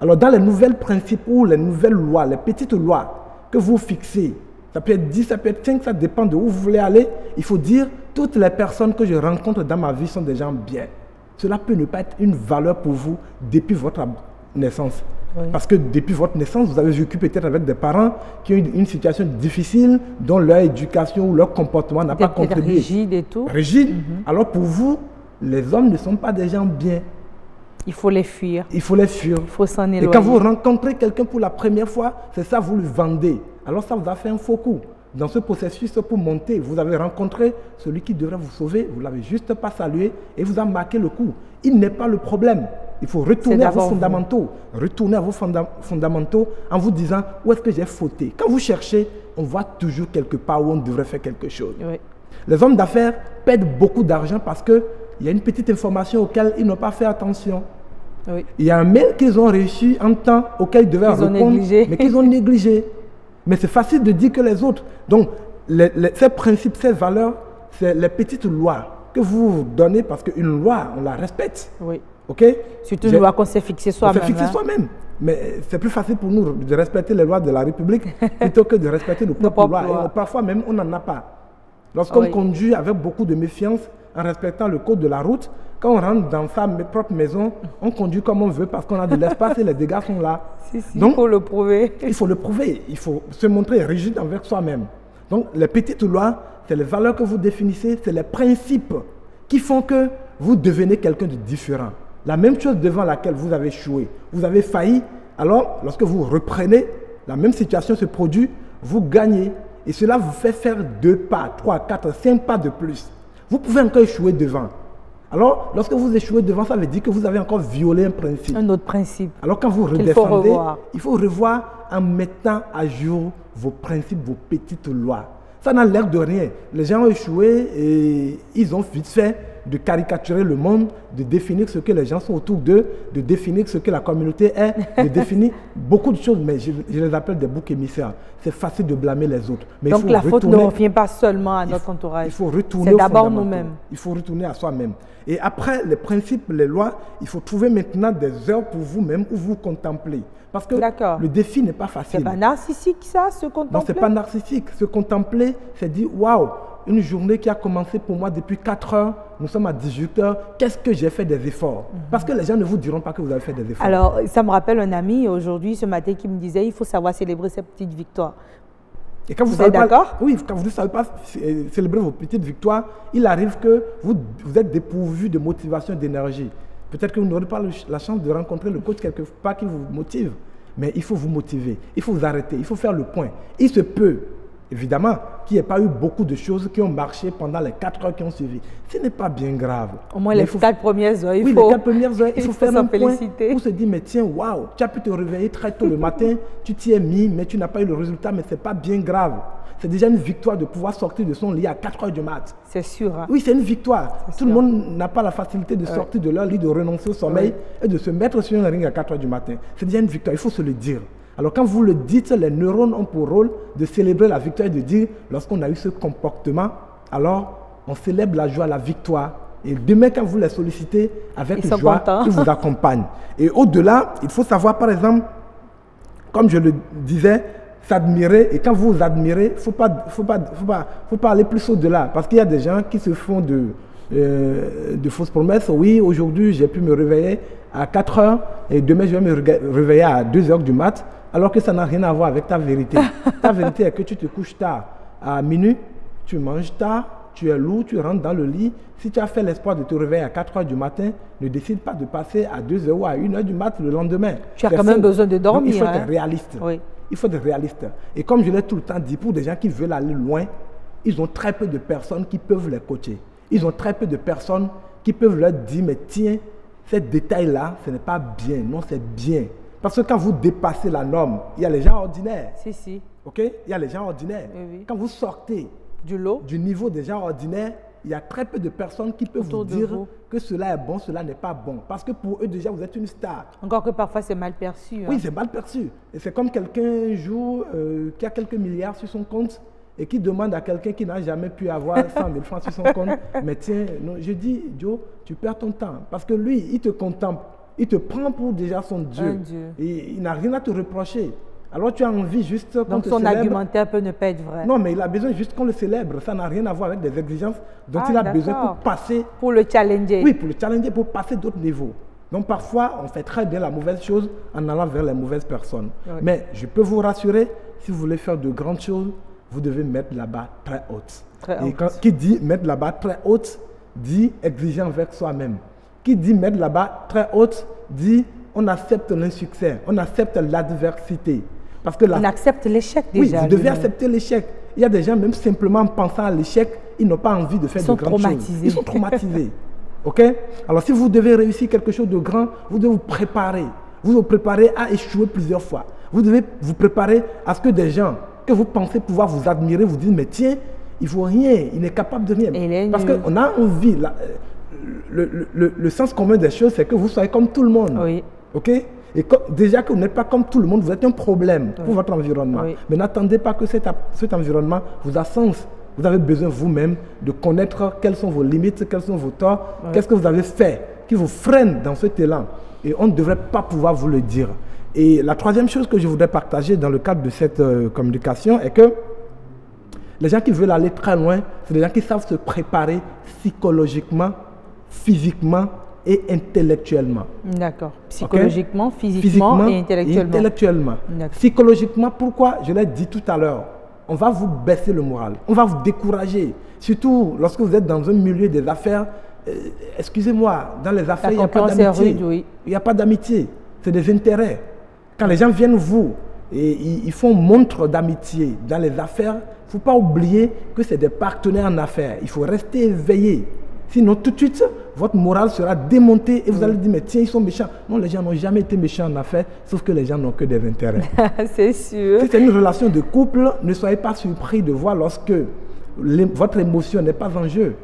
Alors, dans les nouvelles principes ou les nouvelles lois, les petites lois que vous fixez, ça peut être 10, ça peut être 5, ça dépend de où vous voulez aller. Il faut dire, toutes les personnes que je rencontre dans ma vie sont des gens bien. Cela peut ne pas être une valeur pour vous depuis votre naissance. Oui. Parce que depuis votre naissance, vous avez vécu peut-être avec des parents qui ont eu une situation difficile, dont leur éducation ou leur comportement n'a pas contribué. Rigide et tout. Rigide. Alors pour vous, les hommes ne sont pas des gens bien. Il faut les fuir. Il faut les fuir. Il faut s'en éloigner. Et quand vous rencontrez quelqu'un pour la première fois, c'est ça, vous le vendez. Alors ça vous a fait un faux coup. Dans ce processus pour monter, vous avez rencontré celui qui devrait vous sauver, vous ne l'avez juste pas salué et vous a marqué le coup. Il n'est pas le problème. Il faut retourner à vos fondamentaux. Retourner à vos fondamentaux en vous disant où est-ce que j'ai fauté. Quand vous cherchez, on voit toujours quelque part où on devrait faire quelque chose. Oui. Les hommes d'affaires perdent beaucoup d'argent parce qu'il y a une petite information auquel ils n'ont pas fait attention. Oui. Il y a un mail qu'ils ont reçu en temps auquel ils devaient répondre, mais qu'ils ont négligé. Mais c'est facile de dire que les autres. Donc, ces principes, ces valeurs, c'est les petites lois que vous donnez parce qu'une loi, on la respecte. Oui. Okay? C'est une loi qu'on s'est fixée soi-même. On s'est fixé soi-même. Mais c'est plus facile pour nous de respecter les lois de la République plutôt que de respecter nos propres lois. Et parfois même, on n'en a pas. Lorsqu'on conduit avec beaucoup de méfiance, en respectant le code de la route. Quand on rentre dans sa propre maison, on conduit comme on veut parce qu'on a de l'espace et les dégâts sont là. Donc, il faut le prouver. Il faut le prouver. Il faut se montrer rigide envers soi-même. Donc, les petites lois, c'est les valeurs que vous définissez, c'est les principes qui font que vous devenez quelqu'un de différent. La même chose devant laquelle vous avez échoué, vous avez failli. Alors, lorsque vous reprenez, la même situation se produit, vous gagnez. Et cela vous fait faire 2 pas, 3, 4, 5 pas de plus. Vous pouvez encore échouer devant. Alors, lorsque vous échouez devant, ça veut dire que vous avez encore violé un principe. Un autre principe. Alors, quand vous redescendez, il faut revoir en mettant à jour vos principes, vos petites lois. Ça n'a l'air de rien. Les gens ont échoué et ils ont vite fait de caricaturer le monde, de définir ce que les gens sont autour d'eux, de définir ce que la communauté est, de définir beaucoup de choses, mais je les appelle des boucs émissaires. C'est facile de blâmer les autres. Mais donc la faute ne revient pas seulement à notre entourage. Il faut retourner c'est d'abord nous-mêmes. Il faut retourner à soi-même. Et après les principes, les lois, il faut trouver maintenant des heures pour vous-même où vous contemplez. Parce que le défi n'est pas facile. C'est pas narcissique ça, se contempler? Non, c'est pas narcissique. Se contempler, c'est dire waouh, une journée qui a commencé pour moi depuis 4 heures, nous sommes à 18 heures, qu'est-ce que j'ai fait des efforts? Parce que les gens ne vous diront pas que vous avez fait des efforts. Alors, ça me rappelle un ami aujourd'hui, ce matin, qui me disait il faut savoir célébrer ses petites victoires. Et quand vous êtes d'accord? Oui, quand vous ne savez pas célébrer vos petites victoires, il arrive que vous êtes dépourvu de motivation et d'énergie. Peut-être que vous n'aurez pas la chance de rencontrer le coach quelque part qui vous motive. Mais il faut vous motiver, il faut vous arrêter, il faut faire le point. Il se peut, évidemment, qu'il n'y ait pas eu beaucoup de choses qui ont marché pendant les 4 heures qui ont suivi. Ce n'est pas bien grave. Au moins les 4 premières heures, les 4 premières heures, il faut faire un point pour se dire, mais tiens, waouh, tu as pu te réveiller très tôt le matin, tu t'y es mis, mais tu n'as pas eu le résultat, mais ce n'est pas bien grave. C'est déjà une victoire de pouvoir sortir de son lit à 4 heures du mat. C'est sûr. Hein? Oui, c'est une victoire. Tout le monde n'a pas la facilité de sortir de leur lit, de renoncer au sommeil et de se mettre sur un ring à 4 heures du matin. C'est déjà une victoire, il faut se le dire. Alors quand vous le dites, les neurones ont pour rôle de célébrer la victoire et de dire, lorsqu'on a eu ce comportement, alors on célèbre la joie, la victoire. Et demain, quand vous les sollicitez, avec joie, ils vous accompagnent. Et au-delà, il faut savoir, par exemple, comme je le disais, s'admirer. Et quand vous vous admirez, il ne faut pas aller plus au-delà. Parce qu'il y a des gens qui se font de fausses promesses. Oui, aujourd'hui, j'ai pu me réveiller à 4 heures et demain, je vais me réveiller à 2 heures du mat, alors que ça n'a rien à voir avec ta vérité. Ta vérité est que tu te couches tard. À minuit, tu manges tard, tu es lourd, tu rentres dans le lit. Si tu as fait l'espoir de te réveiller à 4 heures du matin, ne décide pas de passer à 2 heures ou à 1 heure du mat le lendemain. Tu as quand même besoin de dormir. Donc, il faut être réaliste. Oui. Il faut être réaliste. Et comme je l'ai tout le temps dit, pour des gens qui veulent aller loin, ils ont très peu de personnes qui peuvent les coacher. Ils ont très peu de personnes qui peuvent leur dire, mais tiens, ces détails-là, ce n'est pas bien. Non, c'est bien. Parce que quand vous dépassez la norme, il y a les gens ordinaires. Si. OK? Il y a les gens ordinaires. Oui. Quand vous sortez du niveau des gens ordinaires, il y a très peu de personnes qui peuvent vous dire que cela est bon, cela n'est pas bon. Parce que pour eux, déjà, vous êtes une star. Encore que parfois, c'est mal perçu. Hein? Oui, c'est mal perçu. Et c'est comme quelqu'un, un jour, qui a quelques milliards sur son compte et qui demande à quelqu'un qui n'a jamais pu avoir 100 000 francs sur son compte, mais tiens, non, je dis, Joe, tu perds ton temps. Parce que lui, il te contemple. Il te prend pour déjà son Dieu. Et il n'a rien à te reprocher. Alors tu as envie juste qu'on donc te son célèbre. argumentaire peut ne pas être vrai. Non, mais il a besoin juste qu'on le célèbre. Ça n'a rien à voir avec des exigences dont il a besoin pour passer. Pour le challenger. Oui, pour le challenger, pour passer d'autres niveaux. Donc parfois, on fait très bien la mauvaise chose en allant vers les mauvaises personnes. Oui. Mais je peux vous rassurer, si vous voulez faire de grandes choses, vous devez mettre la barre très haute. Qui dit mettre la barre très haute, dit exigeant avec soi-même. Qui dit mettre la barre très haute, dit on accepte l'insuccès, on accepte l'adversité. Parce que on accepte l'échec déjà. Oui, vous devez accepter l'échec. Il y a des gens, même simplement en pensant à l'échec, ils n'ont pas envie de faire de grandes choses. Ils sont traumatisés. OK? Alors si vous devez réussir quelque chose de grand, vous devez vous préparer. Vous vous préparez à échouer plusieurs fois. Vous devez vous préparer à ce que des gens que vous pensez pouvoir vous admirer vous disent, mais tiens, il ne faut rien, il n'est capable de rien. Parce qu'on a envie, le sens commun des choses, c'est que vous soyez comme tout le monde. Oui. OK? Et déjà que vous n'êtes pas comme tout le monde, vous êtes un problème pour votre environnement. Oui. Mais n'attendez pas que cet environnement vous a sens. Vous avez besoin vous-même de connaître quelles sont vos limites, quels sont vos torts, qu'est-ce que vous avez fait qui vous freine dans cet élan. Et on ne devrait pas pouvoir vous le dire. Et la troisième chose que je voudrais partager dans le cadre de cette communication est que Les gens qui veulent aller très loin, c'est des gens qui savent se préparer psychologiquement, physiquement et intellectuellement. D'accord. Psychologiquement, physiquement et intellectuellement. Psychologiquement, pourquoi? Je l'ai dit tout à l'heure. On va vous baisser le moral, on va vous décourager. Surtout lorsque vous êtes dans un milieu des affaires. Excusez-moi, dans les affaires, il n'y a pas d'amitié. Oui. Il n'y a pas d'amitié, c'est des intérêts. Quand les gens viennent vous et ils font montre d'amitié dans les affaires, il ne faut pas oublier que c'est des partenaires en affaires. Il faut rester éveillé. Sinon, tout de suite, votre morale sera démontée et vous allez dire, mais tiens, ils sont méchants. Non, les gens n'ont jamais été méchants en affaires, sauf que les gens n'ont que des intérêts. C'est sûr. Si c'est une relation de couple, ne soyez pas surpris de voir lorsque votre émotion n'est pas en jeu.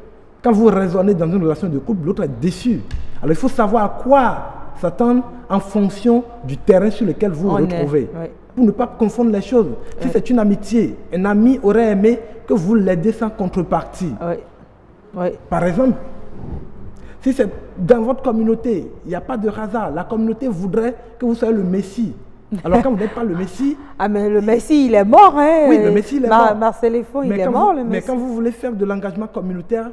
Quand vous raisonnez dans une relation de couple, l'autre est déçu. Alors, il faut savoir à quoi s'attendre en fonction du terrain sur lequel vous vous retrouvez. Pour ne pas confondre les choses. Si c'est une amitié, un ami aurait aimé que vous l'aidiez sans contrepartie. Par exemple, si c'est dans votre communauté, il n'y a pas de hasard. La communauté voudrait que vous soyez le Messie. Alors quand vous n'êtes pas le Messie... Ah mais le Messie, il est mort, hein. Oui, le Messie, il est mort. Marcel Effon, il est mort, le Messie. Mais quand vous voulez faire de l'engagement communautaire,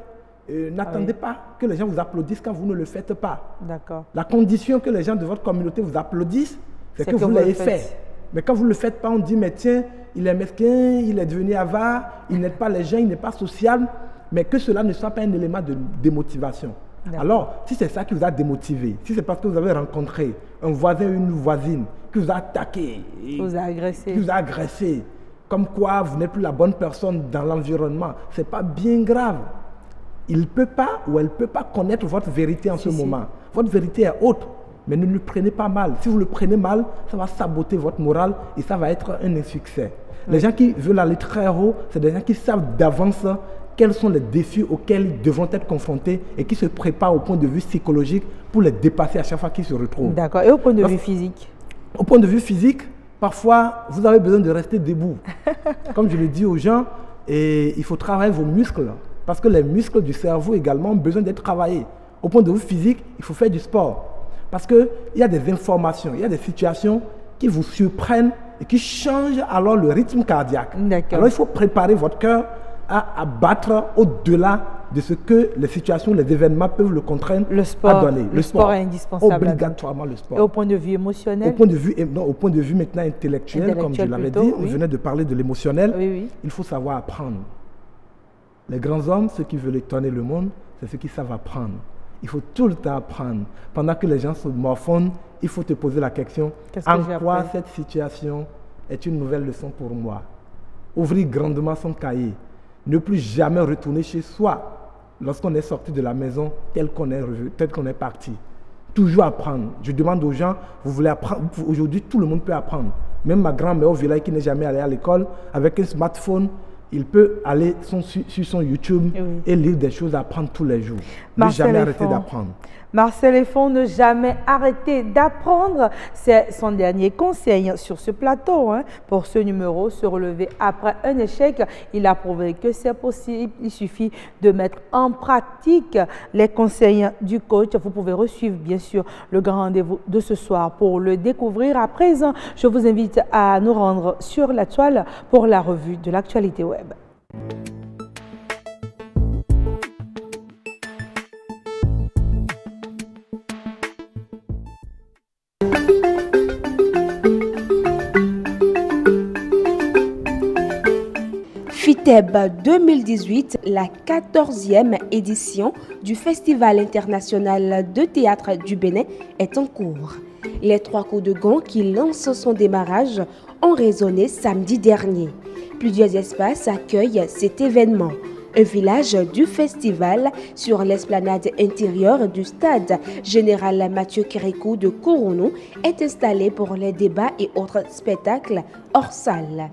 n'attendez pas que les gens vous applaudissent quand vous ne le faites pas. D'accord. La condition que les gens de votre communauté vous applaudissent, c'est que vous l'ayez fait. Mais quand vous ne le faites pas, on dit, mais tiens, il est mesquin, il est devenu avare, il n'aide pas les gens, il n'est pas sociable. Mais que cela ne soit pas un élément de démotivation. Alors, si c'est ça qui vous a démotivé, si c'est parce que vous avez rencontré un voisin ou une voisine qui vous a attaqué, qui vous a agressé, comme quoi vous n'êtes plus la bonne personne dans l'environnement, ce n'est pas bien grave. Il ne peut pas ou elle ne peut pas connaître votre vérité en ce moment. Votre vérité est haute, mais ne le prenez pas mal. Si vous le prenez mal, ça va saboter votre morale et ça va être un insuccès. Les gens qui veulent aller très haut, c'est des gens qui savent d'avance quels sont les défis auxquels ils devront être confrontés et qui se préparent au point de vue psychologique pour les dépasser à chaque fois qu'ils se retrouvent. D'accord. Et au point de vue physique? Au point de vue physique, parfois, vous avez besoin de rester debout. Comme je le dis aux gens, il faut travailler vos muscles. Parce que les muscles du cerveau également ont besoin d'être travaillés. Au point de vue physique, il faut faire du sport. Parce qu'il y a des informations, il y a des situations qui vous surprennent et qui changent alors le rythme cardiaque. Alors il faut préparer votre cœur à battre au-delà de ce que les situations, les événements peuvent le contraindre à donner. Le sport est indispensable. Obligatoirement le sport. Et au point de vue émotionnel? Au point de vue maintenant intellectuel, comme je l'avais dit, on venait de parler de l'émotionnel. Il faut savoir apprendre. Les grands hommes, ceux qui veulent étonner le monde, c'est ceux qui savent apprendre. Il faut tout le temps apprendre. Pendant que les gens se morfondent, il faut te poser la question, en quoi cette situation est une nouvelle leçon pour moi? Ouvrir grandement son cahier. Ne plus jamais retourner chez soi lorsqu'on est sorti de la maison tel qu'on est parti. Toujours apprendre. Je demande aux gens, vous voulez apprendre? Aujourd'hui, tout le monde peut apprendre. Même ma grand-mère au village qui n'est jamais allée à l'école, avec un smartphone, il peut aller sur son YouTube et lire des choses à apprendre tous les jours. Ne jamais arrêter d'apprendre. Marcel Effon, ne jamais arrêter d'apprendre. C'est son dernier conseil sur ce plateau. Pour ce numéro, se relever après un échec, il a prouvé que c'est possible. Il suffit de mettre en pratique les conseils du coach. Vous pouvez resuivre, bien sûr, le grand rendez-vous de ce soir pour le découvrir. À présent, je vous invite à nous rendre sur la toile pour la revue de l'actualité web. FITEB 2018, la 14e édition du Festival international de théâtre du Bénin, est en cours. Les 3 coups de gong qui lancent son démarrage ont résonné samedi dernier. Plusieurs espaces accueillent cet événement. Un village du festival sur l'esplanade intérieure du stade général Mathieu Kérékou de Coronneau est installé pour les débats et autres spectacles hors salle.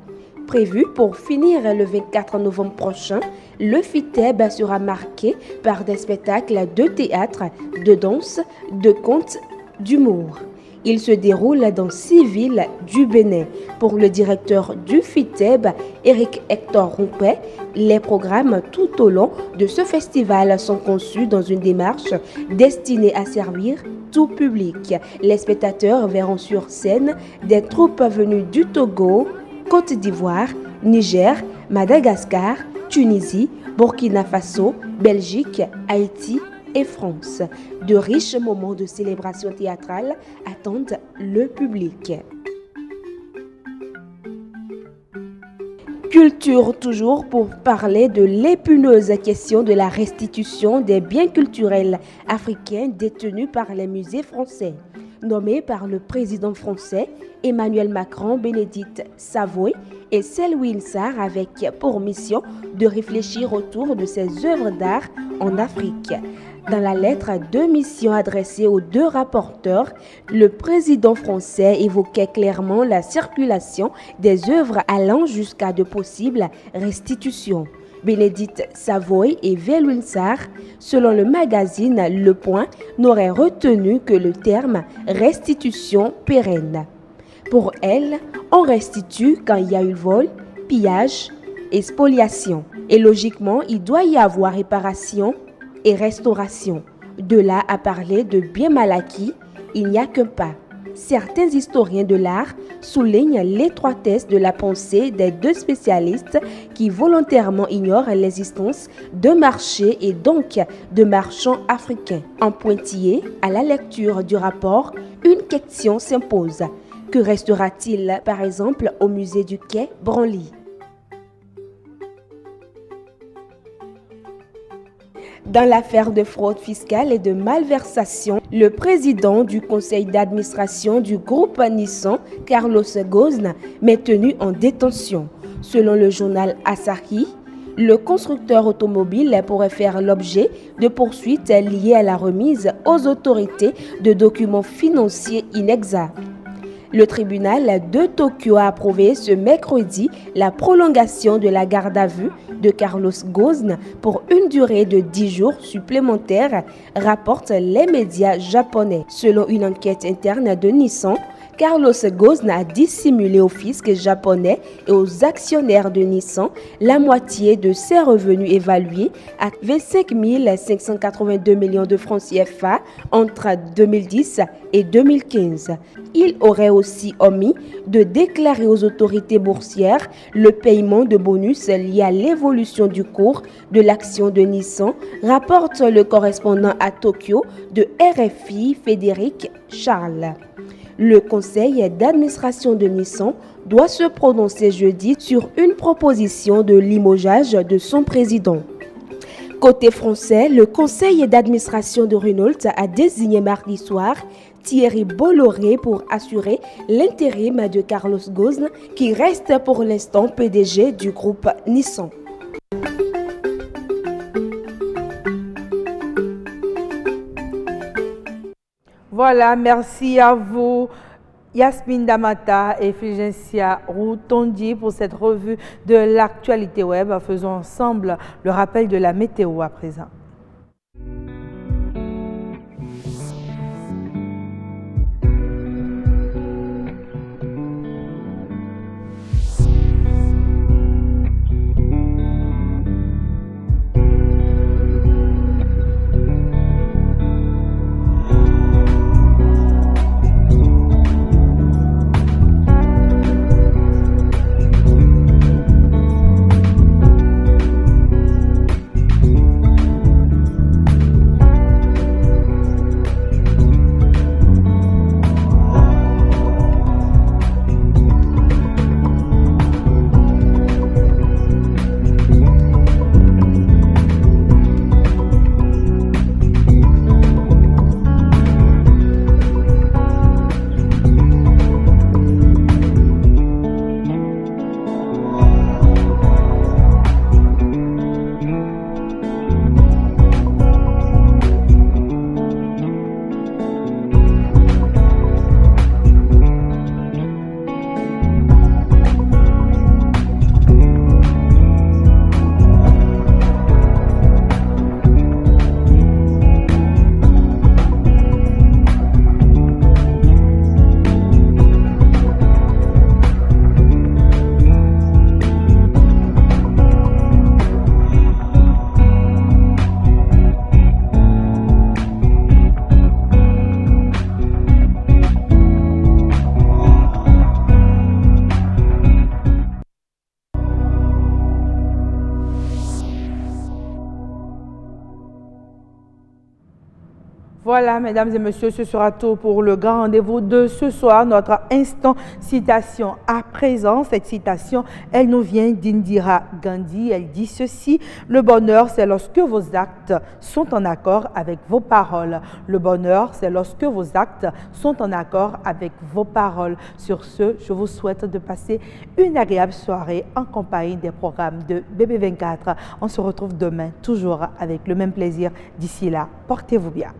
Prévu pour finir le 24 novembre prochain, le FITEB sera marqué par des spectacles de théâtre, de danse, de contes, d'humour. Il se déroule dans 6 villes du Bénin. Pour le directeur du FITEB, Éric Hector Rompet, les programmes tout au long de ce festival sont conçus dans une démarche destinée à servir tout public. Les spectateurs verront sur scène des troupes venues du Togo, Côte d'Ivoire, Niger, Madagascar, Tunisie, Burkina Faso, Belgique, Haïti et France. De riches moments de célébration théâtrale attendent le public. Culture toujours pour parler de l'épineuse question de la restitution des biens culturels africains détenus par les musées français. Nommé par le président français Emmanuel Macron, Bénédicte Savoy et Selwyn Sarr avec pour mission de réfléchir autour de ces œuvres d'art en Afrique. Dans la lettre de mission adressée aux deux rapporteurs, le président français évoquait clairement la circulation des œuvres allant jusqu'à de possibles restitutions. Bénédicte Savoy et Selwyn Sarr, selon le magazine Le Point, n'auraient retenu que le terme restitution pérenne. Pour elle, on restitue quand il y a eu vol, pillage et spoliation. Et logiquement, il doit y avoir réparation et restauration. De là à parler de biens mal acquis, il n'y a qu'un pas. Certains historiens de l'art soulignent l'étroitesse de la pensée des deux spécialistes qui volontairement ignorent l'existence de marchés et donc de marchands africains. En pointillé, à la lecture du rapport, une question s'impose. Que restera-t-il par exemple au musée du Quai Branly ? Dans l'affaire de fraude fiscale et de malversation, le président du conseil d'administration du groupe Nissan, Carlos Ghosn, est tenu en détention. Selon le journal Asahi, le constructeur automobile pourrait faire l'objet de poursuites liées à la remise aux autorités de documents financiers inexacts. Le tribunal de Tokyo a approuvé ce mercredi la prolongation de la garde à vue de Carlos Ghosn pour une durée de 10 jours supplémentaires, rapportent les médias japonais. Selon une enquête interne de Nissan, Carlos Ghosn a dissimulé au fisc japonais et aux actionnaires de Nissan la moitié de ses revenus évalués à 25 582 millions de francs CFA entre 2010 et 2015. Il aurait aussi omis de déclarer aux autorités boursières le paiement de bonus liés à l'évolution du cours de l'action de Nissan, rapporte le correspondant à Tokyo de RFI, Frédéric Charles. Le conseil d'administration de Nissan doit se prononcer jeudi sur une proposition de limogeage de son président. Côté français, le conseil d'administration de Renault a désigné mardi soir Thierry Bolloré pour assurer l'intérim de Carlos Ghosn, qui reste pour l'instant PDG du groupe Nissan. Voilà, merci à vous, Yasmine Damata et Fulgencia Routondi pour cette revue de l'actualité web. Faisons ensemble le rappel de la météo à présent. Voilà, mesdames et messieurs, ce sera tout pour le grand rendez-vous de ce soir. Notre instant citation à présent. Cette citation, elle nous vient d'Indira Gandhi. Elle dit ceci: le bonheur, c'est lorsque vos actes sont en accord avec vos paroles. Le bonheur, c'est lorsque vos actes sont en accord avec vos paroles. Sur ce, je vous souhaite de passer une agréable soirée en compagnie des programmes de BB24. On se retrouve demain, toujours avec le même plaisir. D'ici là, portez-vous bien.